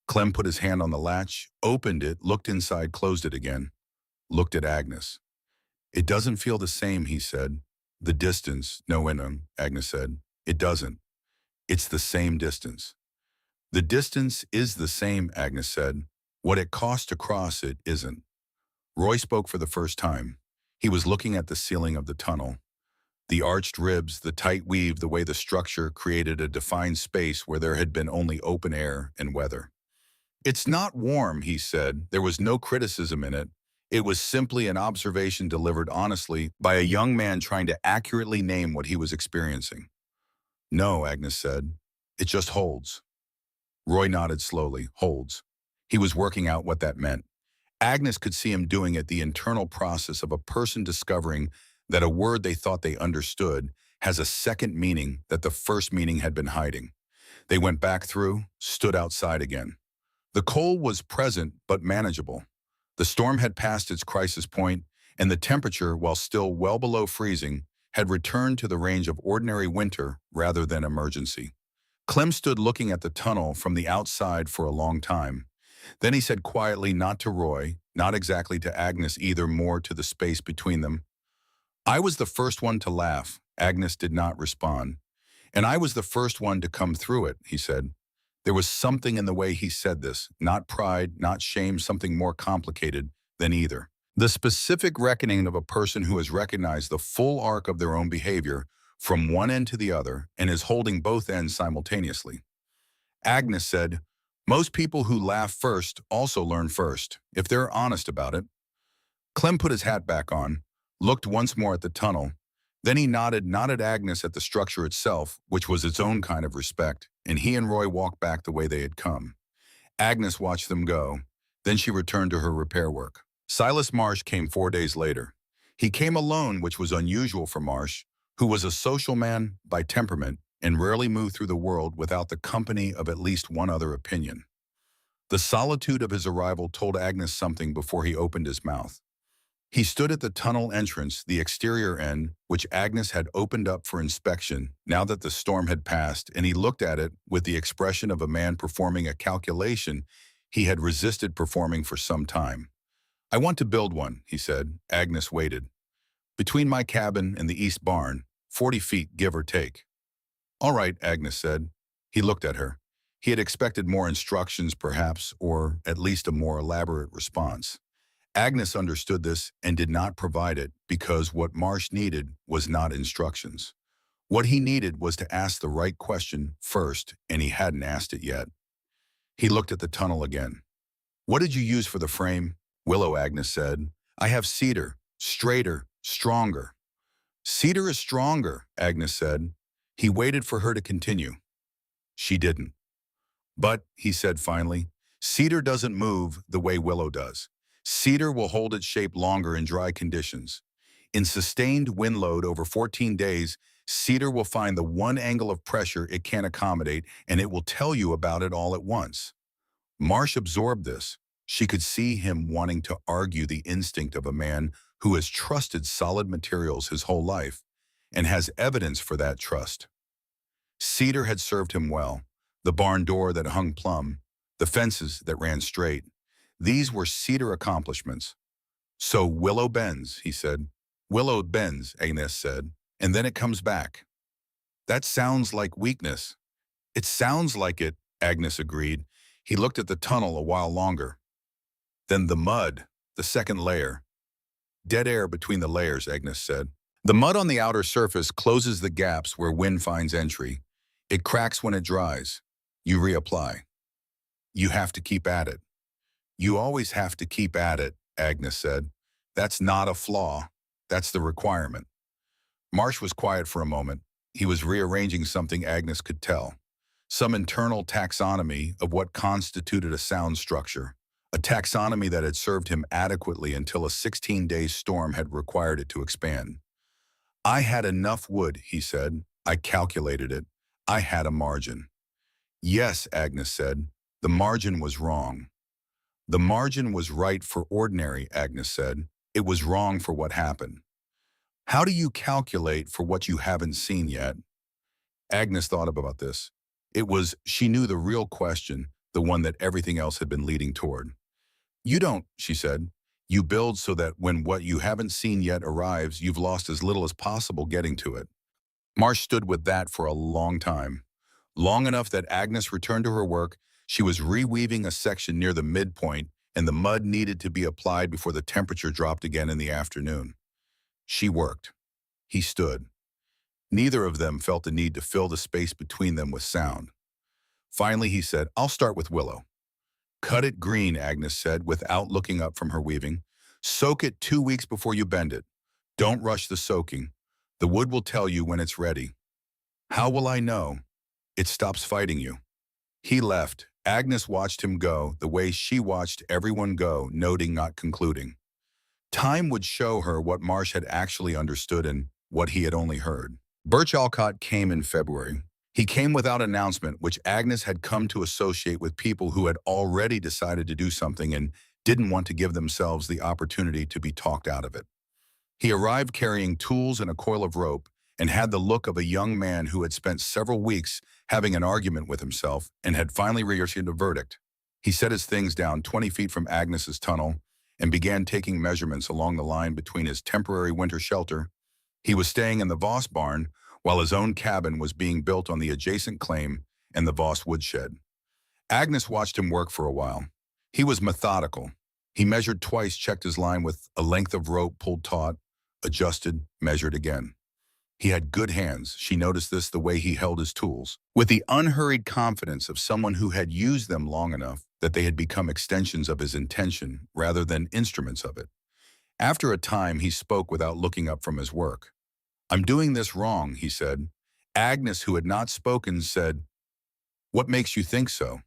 Clem put his hand on the latch, opened it, looked inside, closed it again, looked at Agnes. It doesn't feel the same, he said. The distance, no, Agnes said. It doesn't. It's the same distance. The distance is the same, Agnes said. What it costs to cross it isn't. Roy spoke for the first time. He was looking at the ceiling of the tunnel. The arched ribs, the tight weave, the way the structure created a defined space where there had been only open air and weather. It's not warm, he said. There was no criticism in it. It was simply an observation delivered honestly by a young man trying to accurately name what he was experiencing. No, Agnes said. It just holds. Roy nodded slowly. Holds. He was working out what that meant. Agnes could see him doing it, the internal process of a person discovering that a word they thought they understood has a second meaning that the first meaning had been hiding. They went back through, stood outside again. The cold was present but manageable. The storm had passed its crisis point, and the temperature, while still well below freezing, had returned to the range of ordinary winter rather than emergency. Clem stood looking at the tunnel from the outside for a long time. Then he said quietly, not to Roy, not exactly to Agnes either, more to the space between them. I was the first one to laugh. Agnes did not respond. And I was the first one to come through it, he said. There was something in the way he said this, not pride, not shame, something more complicated than either. The specific reckoning of a person who has recognized the full arc of their own behavior from one end to the other and is holding both ends simultaneously. Agnes said, most people who laugh first also learn first, if they're honest about it. Clem put his hat back on, looked once more at the tunnel. Then he nodded not at Agnes, at the structure itself, which was its own kind of respect, and he and Roy walked back the way they had come. Agnes watched them go. Then she returned to her repair work. Silas Marsh came 4 days later. He came alone, which was unusual for Marsh, who was a social man by temperament and rarely moved through the world without the company of at least one other opinion. The solitude of his arrival told Agnes something before he opened his mouth. He stood at the tunnel entrance, the exterior end, which Agnes had opened up for inspection now that the storm had passed, and he looked at it with the expression of a man performing a calculation he had resisted performing for some time. I want to build one, he said. Agnes waited. Between my cabin and the east barn, 40 feet, give or take. All right, Agnes said. He looked at her. He had expected more instructions, perhaps, or at least a more elaborate response. Agnes understood this and did not provide it because what Marsh needed was not instructions. What he needed was to ask the right question first, and he hadn't asked it yet. He looked at the tunnel again. What did you use for the frame? Willow, Agnes said. I have cedar, straighter, stronger. Cedar is stronger, Agnes said. He waited for her to continue. She didn't. But, he said finally, cedar doesn't move the way willow does. Cedar will hold its shape longer in dry conditions. In sustained wind load over 14 days, cedar will find the one angle of pressure it can accommodate, and it will tell you about it all at once. Marsh absorbed this. She could see him wanting to argue the instinct of a man who has trusted solid materials his whole life and has evidence for that trust. Cedar had served him well. The barn door that hung plumb, the fences that ran straight. These were cedar accomplishments. So willow bends, he said. Willow bends, Agnes said, and then it comes back. That sounds like weakness. It sounds like it, Agnes agreed. He looked at the tunnel a while longer. Then the mud, the second layer. Dead air between the layers, Agnes said. The mud on the outer surface closes the gaps where wind finds entry. It cracks when it dries. You reapply. You have to keep at it. You always have to keep at it, Agnes said. That's not a flaw. That's the requirement. Marsh was quiet for a moment. He was rearranging something Agnes could tell. Some internal taxonomy of what constituted a sound structure. A taxonomy that had served him adequately until a 16-day storm had required it to expand. I had enough wood, he said. I calculated it. I had a margin. Yes, Agnes said. The margin was wrong. The margin was right for ordinary, Agnes said. It was wrong for what happened. How do you calculate for what you haven't seen yet? Agnes thought about this. She knew the real question, the one that everything else had been leading toward. You don't, she said. You build so that when what you haven't seen yet arrives, you've lost as little as possible getting to it. Marsh stood with that for a long time. Long enough that Agnes returned to her work. She was reweaving a section near the midpoint, and the mud needed to be applied before the temperature dropped again in the afternoon. She worked. He stood. Neither of them felt the need to fill the space between them with sound. Finally, he said, I'll start with willow. Cut it green, Agnes said, without looking up from her weaving. Soak it 2 weeks before you bend it. Don't rush the soaking. The wood will tell you when it's ready. How will I know? It stops fighting you. He left. Agnes watched him go, the way she watched everyone go, noting, not concluding. Time would show her what Marsh had actually understood and what he had only heard. Birch Alcott came in February. He came without announcement, which Agnes had come to associate with people who had already decided to do something and didn't want to give themselves the opportunity to be talked out of it. He arrived carrying tools and a coil of rope and had the look of a young man who had spent several weeks having an argument with himself and had finally reached a verdict. He set his things down 20 feet from Agnes's tunnel and began taking measurements along the line between his temporary winter shelter. He was staying in the Voss barn while his own cabin was being built on the adjacent claim and the Voss woodshed. Agnes watched him work for a while. He was methodical. He measured twice, checked his line with a length of rope pulled taut, adjusted, measured again. He had good hands. She noticed this the way he held his tools, with the unhurried confidence of someone who had used them long enough that they had become extensions of his intention rather than instruments of it. After a time, he spoke without looking up from his work. I'm doing this wrong, he said. Agnes, who had not spoken, said, What makes you think so?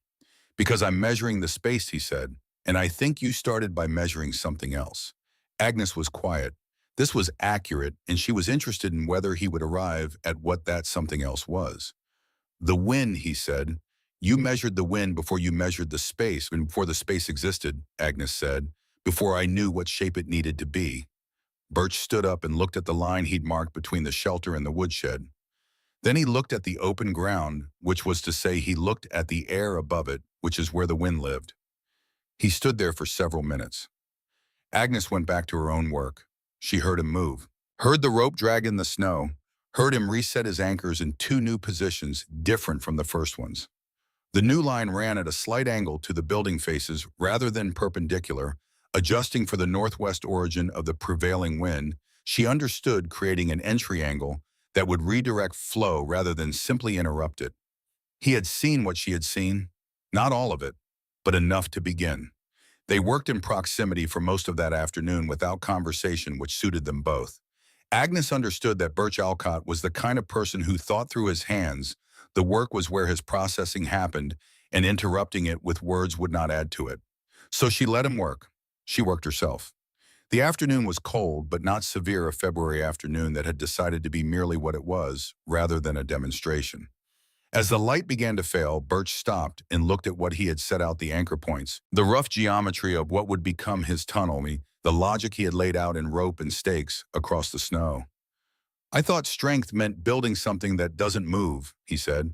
Because I'm measuring the space, he said, and I think you started by measuring something else. Agnes was quiet. This was accurate, and she was interested in whether he would arrive at what that something else was. The wind, he said. You measured the wind before you measured the space, and before the space existed, Agnes said, before I knew what shape it needed to be. Birch stood up and looked at the line he'd marked between the shelter and the woodshed. Then he looked at the open ground, which was to say he looked at the air above it, which is where the wind lived. He stood there for several minutes. Agnes went back to her own work. She heard him move, heard the rope drag in the snow, heard him reset his anchors in 2 new positions different from the first ones. The new line ran at a slight angle to the building faces rather than perpendicular, adjusting for the northwest origin of the prevailing wind. She understood, creating an entry angle that would redirect flow rather than simply interrupt it. He had seen what she had seen, not all of it, but enough to begin. They worked in proximity for most of that afternoon without conversation, which suited them both. Agnes understood that Birch Alcott was the kind of person who thought through his hands. The work was where his processing happened, and interrupting it with words would not add to it. So she let him work. She worked herself. The afternoon was cold, but not severe, a February afternoon that had decided to be merely what it was, rather than a demonstration. As the light began to fail, Birch stopped and looked at what he had set out the anchor points, the rough geometry of what would become his tunnel, the logic he had laid out in rope and stakes across the snow. I thought strength meant building something that doesn't move, he said.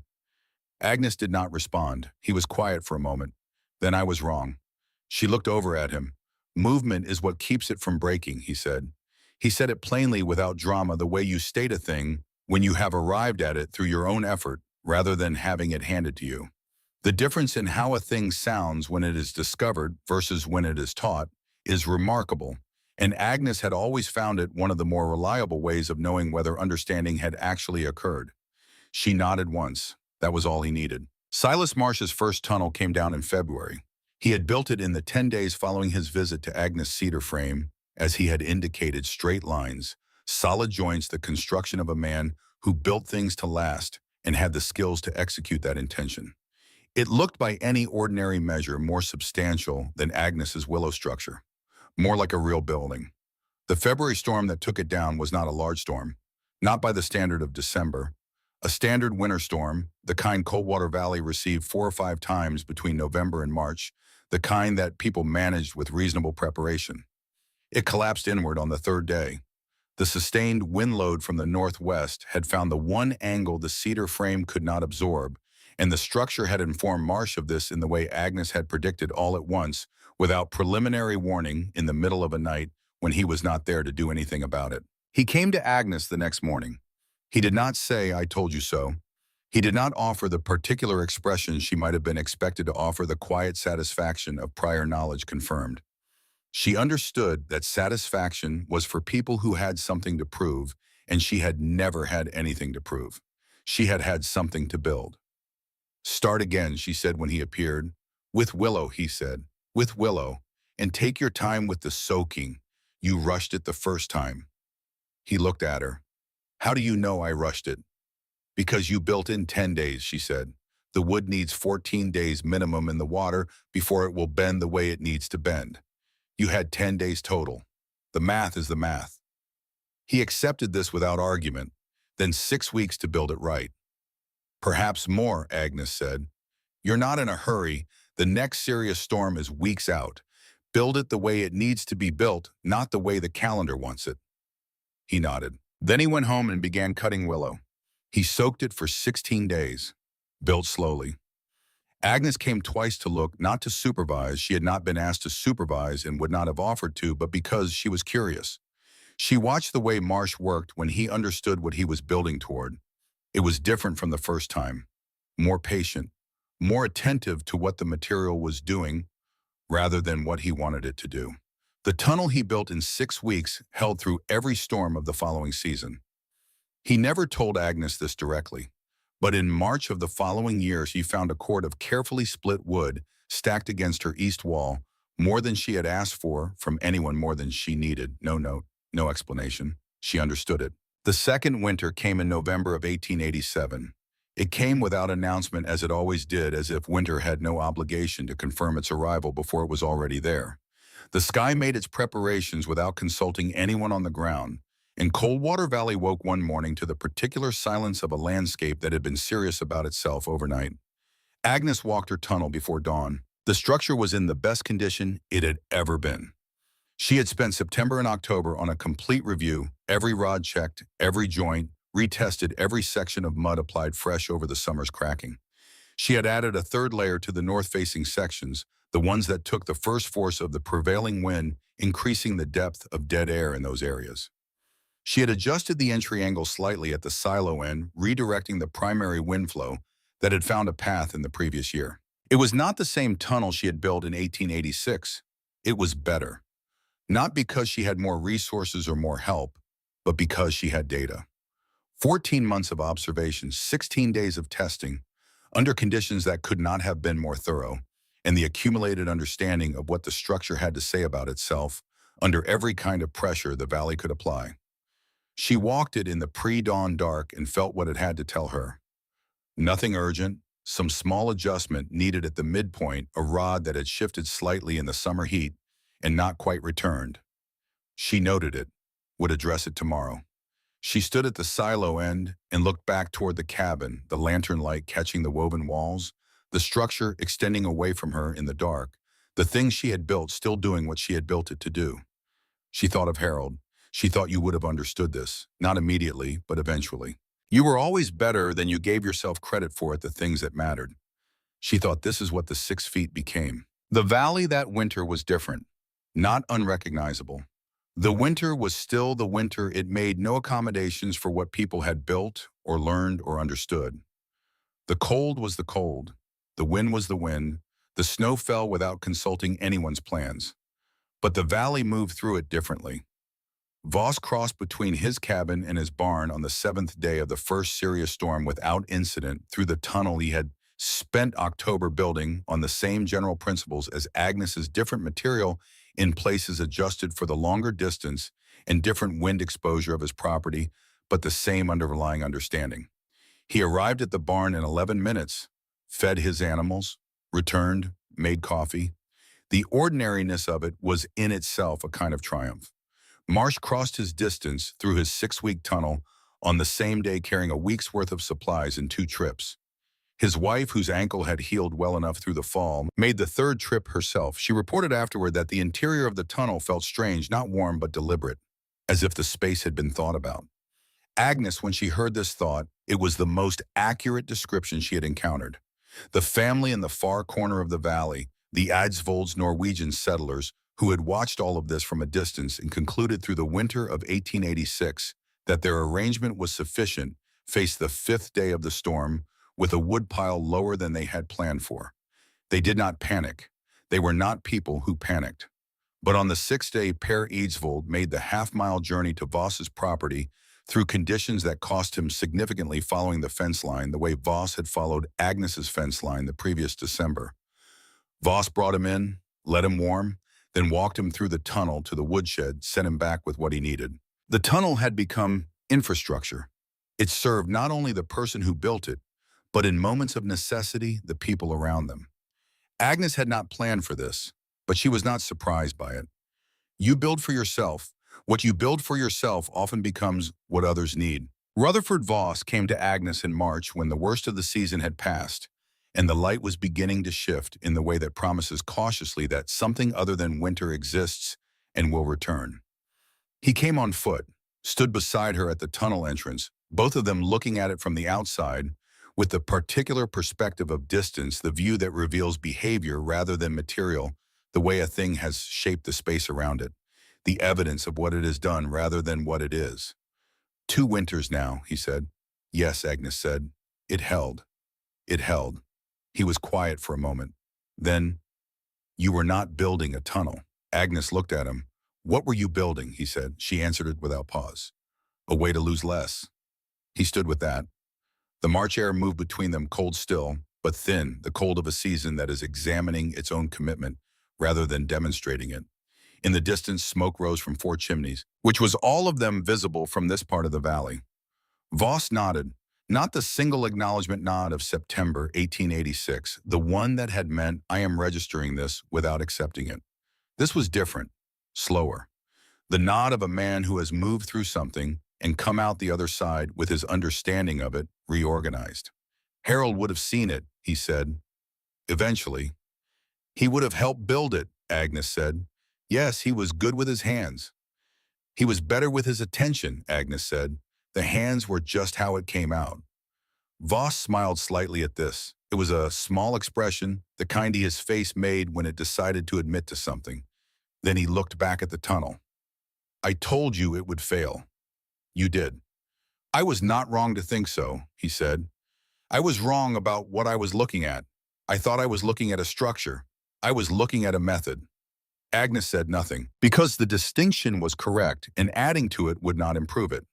Agnes did not respond. He was quiet for a moment. Then I was wrong. She looked over at him. Movement is what keeps it from breaking, he said. He said it plainly without drama, the way you state a thing when you have arrived at it through your own effort rather than having it handed to you. The difference in how a thing sounds when it is discovered versus when it is taught is remarkable, and Agnes had always found it one of the more reliable ways of knowing whether understanding had actually occurred. She nodded once. That was all he needed. Silas Marsh's first tunnel came down in February. He had built it in the 10 days following his visit to Agnes' cedar frame, as he had indicated, straight lines, solid joints, the construction of a man who built things to last and had the skills to execute that intention. It looked by any ordinary measure more substantial than Agnes's willow structure, more like a real building. The February storm that took it down was not a large storm, not by the standard of December. A standard winter storm, the kind Coldwater Valley received 4 or 5 times between November and March, the kind that people managed with reasonable preparation. It collapsed inward on the third day. The sustained wind load from the northwest had found the one angle the cedar frame could not absorb, and the structure had informed Marsh of this in the way Agnes had predicted, all at once, without preliminary warning, in the middle of a night when he was not there to do anything about it. He came to Agnes the next morning. He did not say, "I told you so." He did not offer the particular expression she might have been expected to offer, the quiet satisfaction of prior knowledge confirmed. She understood that satisfaction was for people who had something to prove, and she had never had anything to prove. She had had something to build. "Start again," she said when he appeared. "With Willow," he said. "With Willow. And take your time with the soaking. You rushed it the first time." He looked at her. "How do you know I rushed it?" "Because you built in 10 days," she said. "The wood needs 14 days minimum in the water before it will bend the way it needs to bend. You had 10 days total. The math is the math." He accepted this without argument, then 6 weeks to build it right. "Perhaps more," Agnes said. "You're not in a hurry. The next serious storm is weeks out. Build it the way it needs to be built, not the way the calendar wants it." He nodded. Then he went home and began cutting willow. He soaked it for 16 days, built slowly. Agnes came twice to look, not to supervise. She had not been asked to supervise and would not have offered to, but because she was curious. She watched the way Marsh worked when he understood what he was building toward. It was different from the first time, more patient, more attentive to what the material was doing rather than what he wanted it to do. The tunnel he built in 6 weeks held through every storm of the following season. He never told Agnes this directly, but in March of the following year she found a cord of carefully split wood stacked against her east wall, more than she had asked for from anyone, more than she needed. No note, no explanation. She understood it. The second winter came in November of 1887. It came without announcement, as it always did, as if winter had no obligation to confirm its arrival before it was already there. The sky made its preparations without consulting anyone on the ground, and Coldwater Valley woke one morning to the particular silence of a landscape that had been serious about itself overnight. Agnes walked her tunnel before dawn. The structure was in the best condition it had ever been. She had spent September and October on a complete review, every rod checked, every joint, retested, every section of mud applied fresh over the summer's cracking. She had added a third layer to the north-facing sections, the ones that took the first force of the prevailing wind, increasing the depth of dead air in those areas. She had adjusted the entry angle slightly at the silo end, redirecting the primary wind flow that had found a path in the previous year. It was not the same tunnel she had built in 1886. It was better. Not because she had more resources or more help, but because she had data. 14 months of observation, 16 days of testing, under conditions that could not have been more thorough, and the accumulated understanding of what the structure had to say about itself under every kind of pressure the valley could apply. She walked it in the pre-dawn dark and felt what it had to tell her. Nothing urgent, some small adjustment needed at the midpoint, a rod that had shifted slightly in the summer heat and not quite returned. She noted it, would address it tomorrow. She stood at the silo end and looked back toward the cabin, the lantern light catching the woven walls, the structure extending away from her in the dark, the thing she had built still doing what she had built it to do. She thought of Harold. She thought you would have understood this, not immediately, but eventually. You were always better than you gave yourself credit for at the things that mattered. She thought this is what the 6 feet became. The valley that winter was different, not unrecognizable. The winter was still the winter. It made no accommodations for what people had built or learned or understood. The cold was the cold. The wind was the wind. The snow fell without consulting anyone's plans. But the valley moved through it differently. Voss crossed between his cabin and his barn on the seventh day of the first serious storm without incident through the tunnel he had spent October building on the same general principles as Agnes's different material in places adjusted for the longer distance and different wind exposure of his property, but the same underlying understanding. He arrived at the barn in 11 minutes, fed his animals, returned, made coffee. The ordinariness of it was in itself a kind of triumph. Marsh crossed his distance through his 6-week tunnel on the same day carrying a week's worth of supplies in 2 trips. His wife, whose ankle had healed well enough through the fall, made the 3rd trip herself. She reported afterward that the interior of the tunnel felt strange, not warm but deliberate, as if the space had been thought about. Agnes, when she heard this thought, it was the most accurate description she had encountered. The family in the far corner of the valley, the Eidsvolds Norwegian settlers, who had watched all of this from a distance and concluded through the winter of 1886 that their arrangement was sufficient, faced the 5th day of the storm with a woodpile lower than they had planned for. They did not panic. They were not people who panicked. But on the 6th day, Per Eidsvold made the half-mile journey to Voss's property through conditions that cost him significantly, following the fence line the way Voss had followed Agnes's fence line the previous December. Voss brought him in, let him warm, then walked him through the tunnel to the woodshed, sent him back with what he needed. The tunnel had become infrastructure. It served not only the person who built it, but in moments of necessity, the people around them. Agnes had not planned for this, but she was not surprised by it. You build for yourself. What you build for yourself often becomes what others need. Rutherford Voss came to Agnes in March when the worst of the season had passed, and the light was beginning to shift in the way that promises cautiously that something other than winter exists and will return. He came on foot, stood beside her at the tunnel entrance, both of them looking at it from the outside, with the particular perspective of distance, the view that reveals behavior rather than material, the way a thing has shaped the space around it, the evidence of what it has done rather than what it is. 2 winters now, he said. Yes, Agnes said. It held. It held. He was quiet for a moment. Then, you were not building a tunnel. Agnes looked at him. What were you building, he said. She answered it without pause. A way to lose less. He stood with that. The March air moved between them, cold still, but thin, the cold of a season that is examining its own commitment rather than demonstrating it. In the distance, smoke rose from 4 chimneys, which was all of them visible from this part of the valley. Voss nodded, not the single acknowledgement nod of September 1886, the one that had meant I am registering this without accepting it. This was different, slower. The nod of a man who has moved through something and come out the other side with his understanding of it reorganized. Harold would have seen it, he said. Eventually. He would have helped build it, Agnes said. Yes, he was good with his hands. He was better with his attention, Agnes said. The hands were just how it came out. Voss smiled slightly at this. It was a small expression, the kind his face made when it decided to admit to something. Then he looked back at the tunnel. I told you it would fail. You did. I was not wrong to think so, he said. I was wrong about what I was looking at. I thought I was looking at a structure. I was looking at a method. Agnes said nothing, because the distinction was correct and adding to it would not improve it.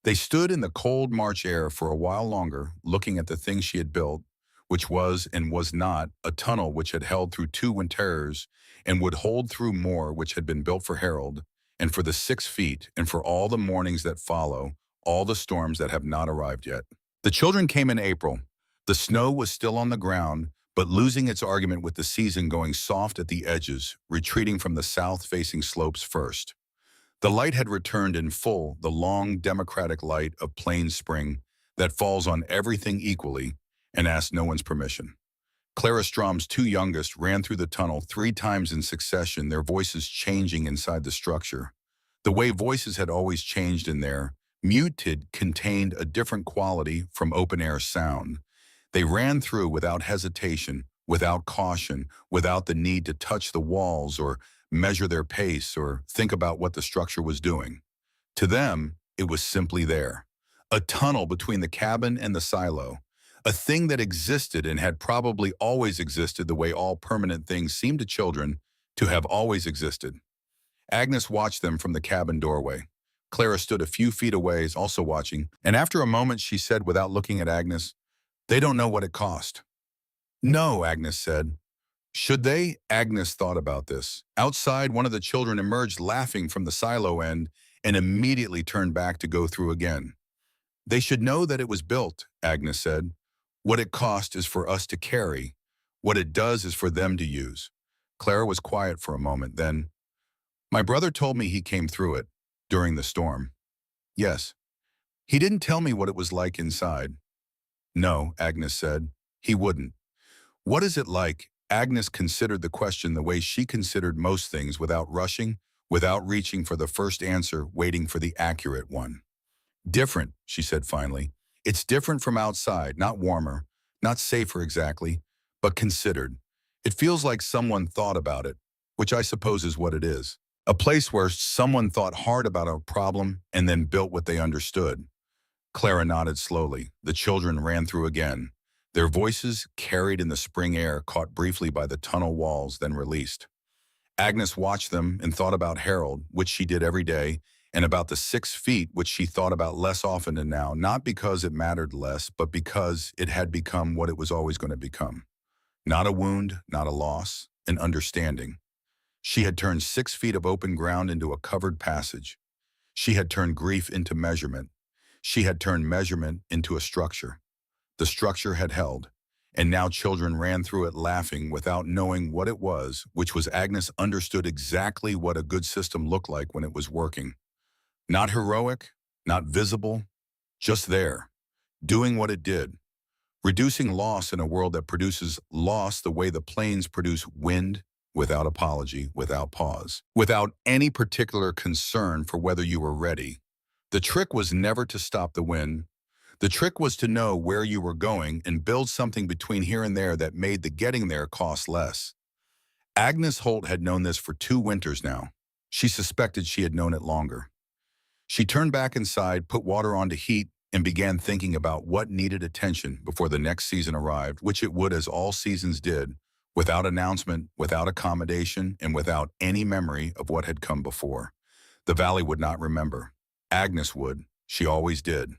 They stood in the cold March air for a while longer, looking at the thing she had built, which was and was not a tunnel which had held through 2 winters and would hold through more, which had been built for Harold, and for the 6 feet, and for all the mornings that follow, all the storms that have not arrived yet. The children came in April. The snow was still on the ground, but losing its argument with the season, going soft at the edges, retreating from the south-facing slopes first. The light had returned in full, the long, democratic light of plain spring that falls on everything equally and asks no one's permission. Clara Strom's 2 youngest ran through the tunnel 3 times in succession, their voices changing inside the structure. The way voices had always changed in there, muted, contained a different quality from open-air sound. They ran through without hesitation, without caution, without the need to touch the walls or measure their pace or think about what the structure was doing. To them, it was simply there. A tunnel between the cabin and the silo. A thing that existed and had probably always existed the way all permanent things seem to children to have always existed. Agnes watched them from the cabin doorway. Clara stood a few feet away, also watching, and after a moment she said without looking at Agnes, "They don't know what it cost." "No," Agnes said. "Should they?" Agnes thought about this. Outside, one of the children emerged laughing from the silo end and immediately turned back to go through again. "They should know that it was built," Agnes said. "What it cost is for us to carry. What it does is for them to use." Clara was quiet for a moment, then, "My brother told me he came through it during the storm." "Yes." "He didn't tell me what it was like inside." "No," Agnes said. "He wouldn't." "What is it like?" Agnes considered the question the way she considered most things, without rushing, without reaching for the first answer, waiting for the accurate one. "Different," she said finally. "It's different from outside, not warmer, not safer exactly, but considered. It feels like someone thought about it, which I suppose is what it is. A place where someone thought hard about a problem and then built what they understood." Clara nodded slowly. The children ran through again. Their voices, carried in the spring air, caught briefly by the tunnel walls, then released. Agnes watched them and thought about Harold, which she did every day, and about the 6 feet, which she thought about less often and now, not because it mattered less, but because it had become what it was always going to become. Not a wound, not a loss, an understanding. She had turned 6 feet of open ground into a covered passage. She had turned grief into measurement. She had turned measurement into a structure. The structure had held, and now children ran through it laughing without knowing what it was, which was Agnes understood exactly what a good system looked like when it was working. Not heroic, not visible, just there, doing what it did, reducing loss in a world that produces loss the way the plains produce wind, without apology, without pause, without any particular concern for whether you were ready. The trick was never to stop the wind. The trick was to know where you were going and build something between here and there that made the getting there cost less. Agnes Holt had known this for 2 winters now. She suspected she had known it longer. She turned back inside, put water on to heat, and began thinking about what needed attention before the next season arrived, which it would, as all seasons did, without announcement, without accommodation, and without any memory of what had come before. The valley would not remember. Agnes would. She always did.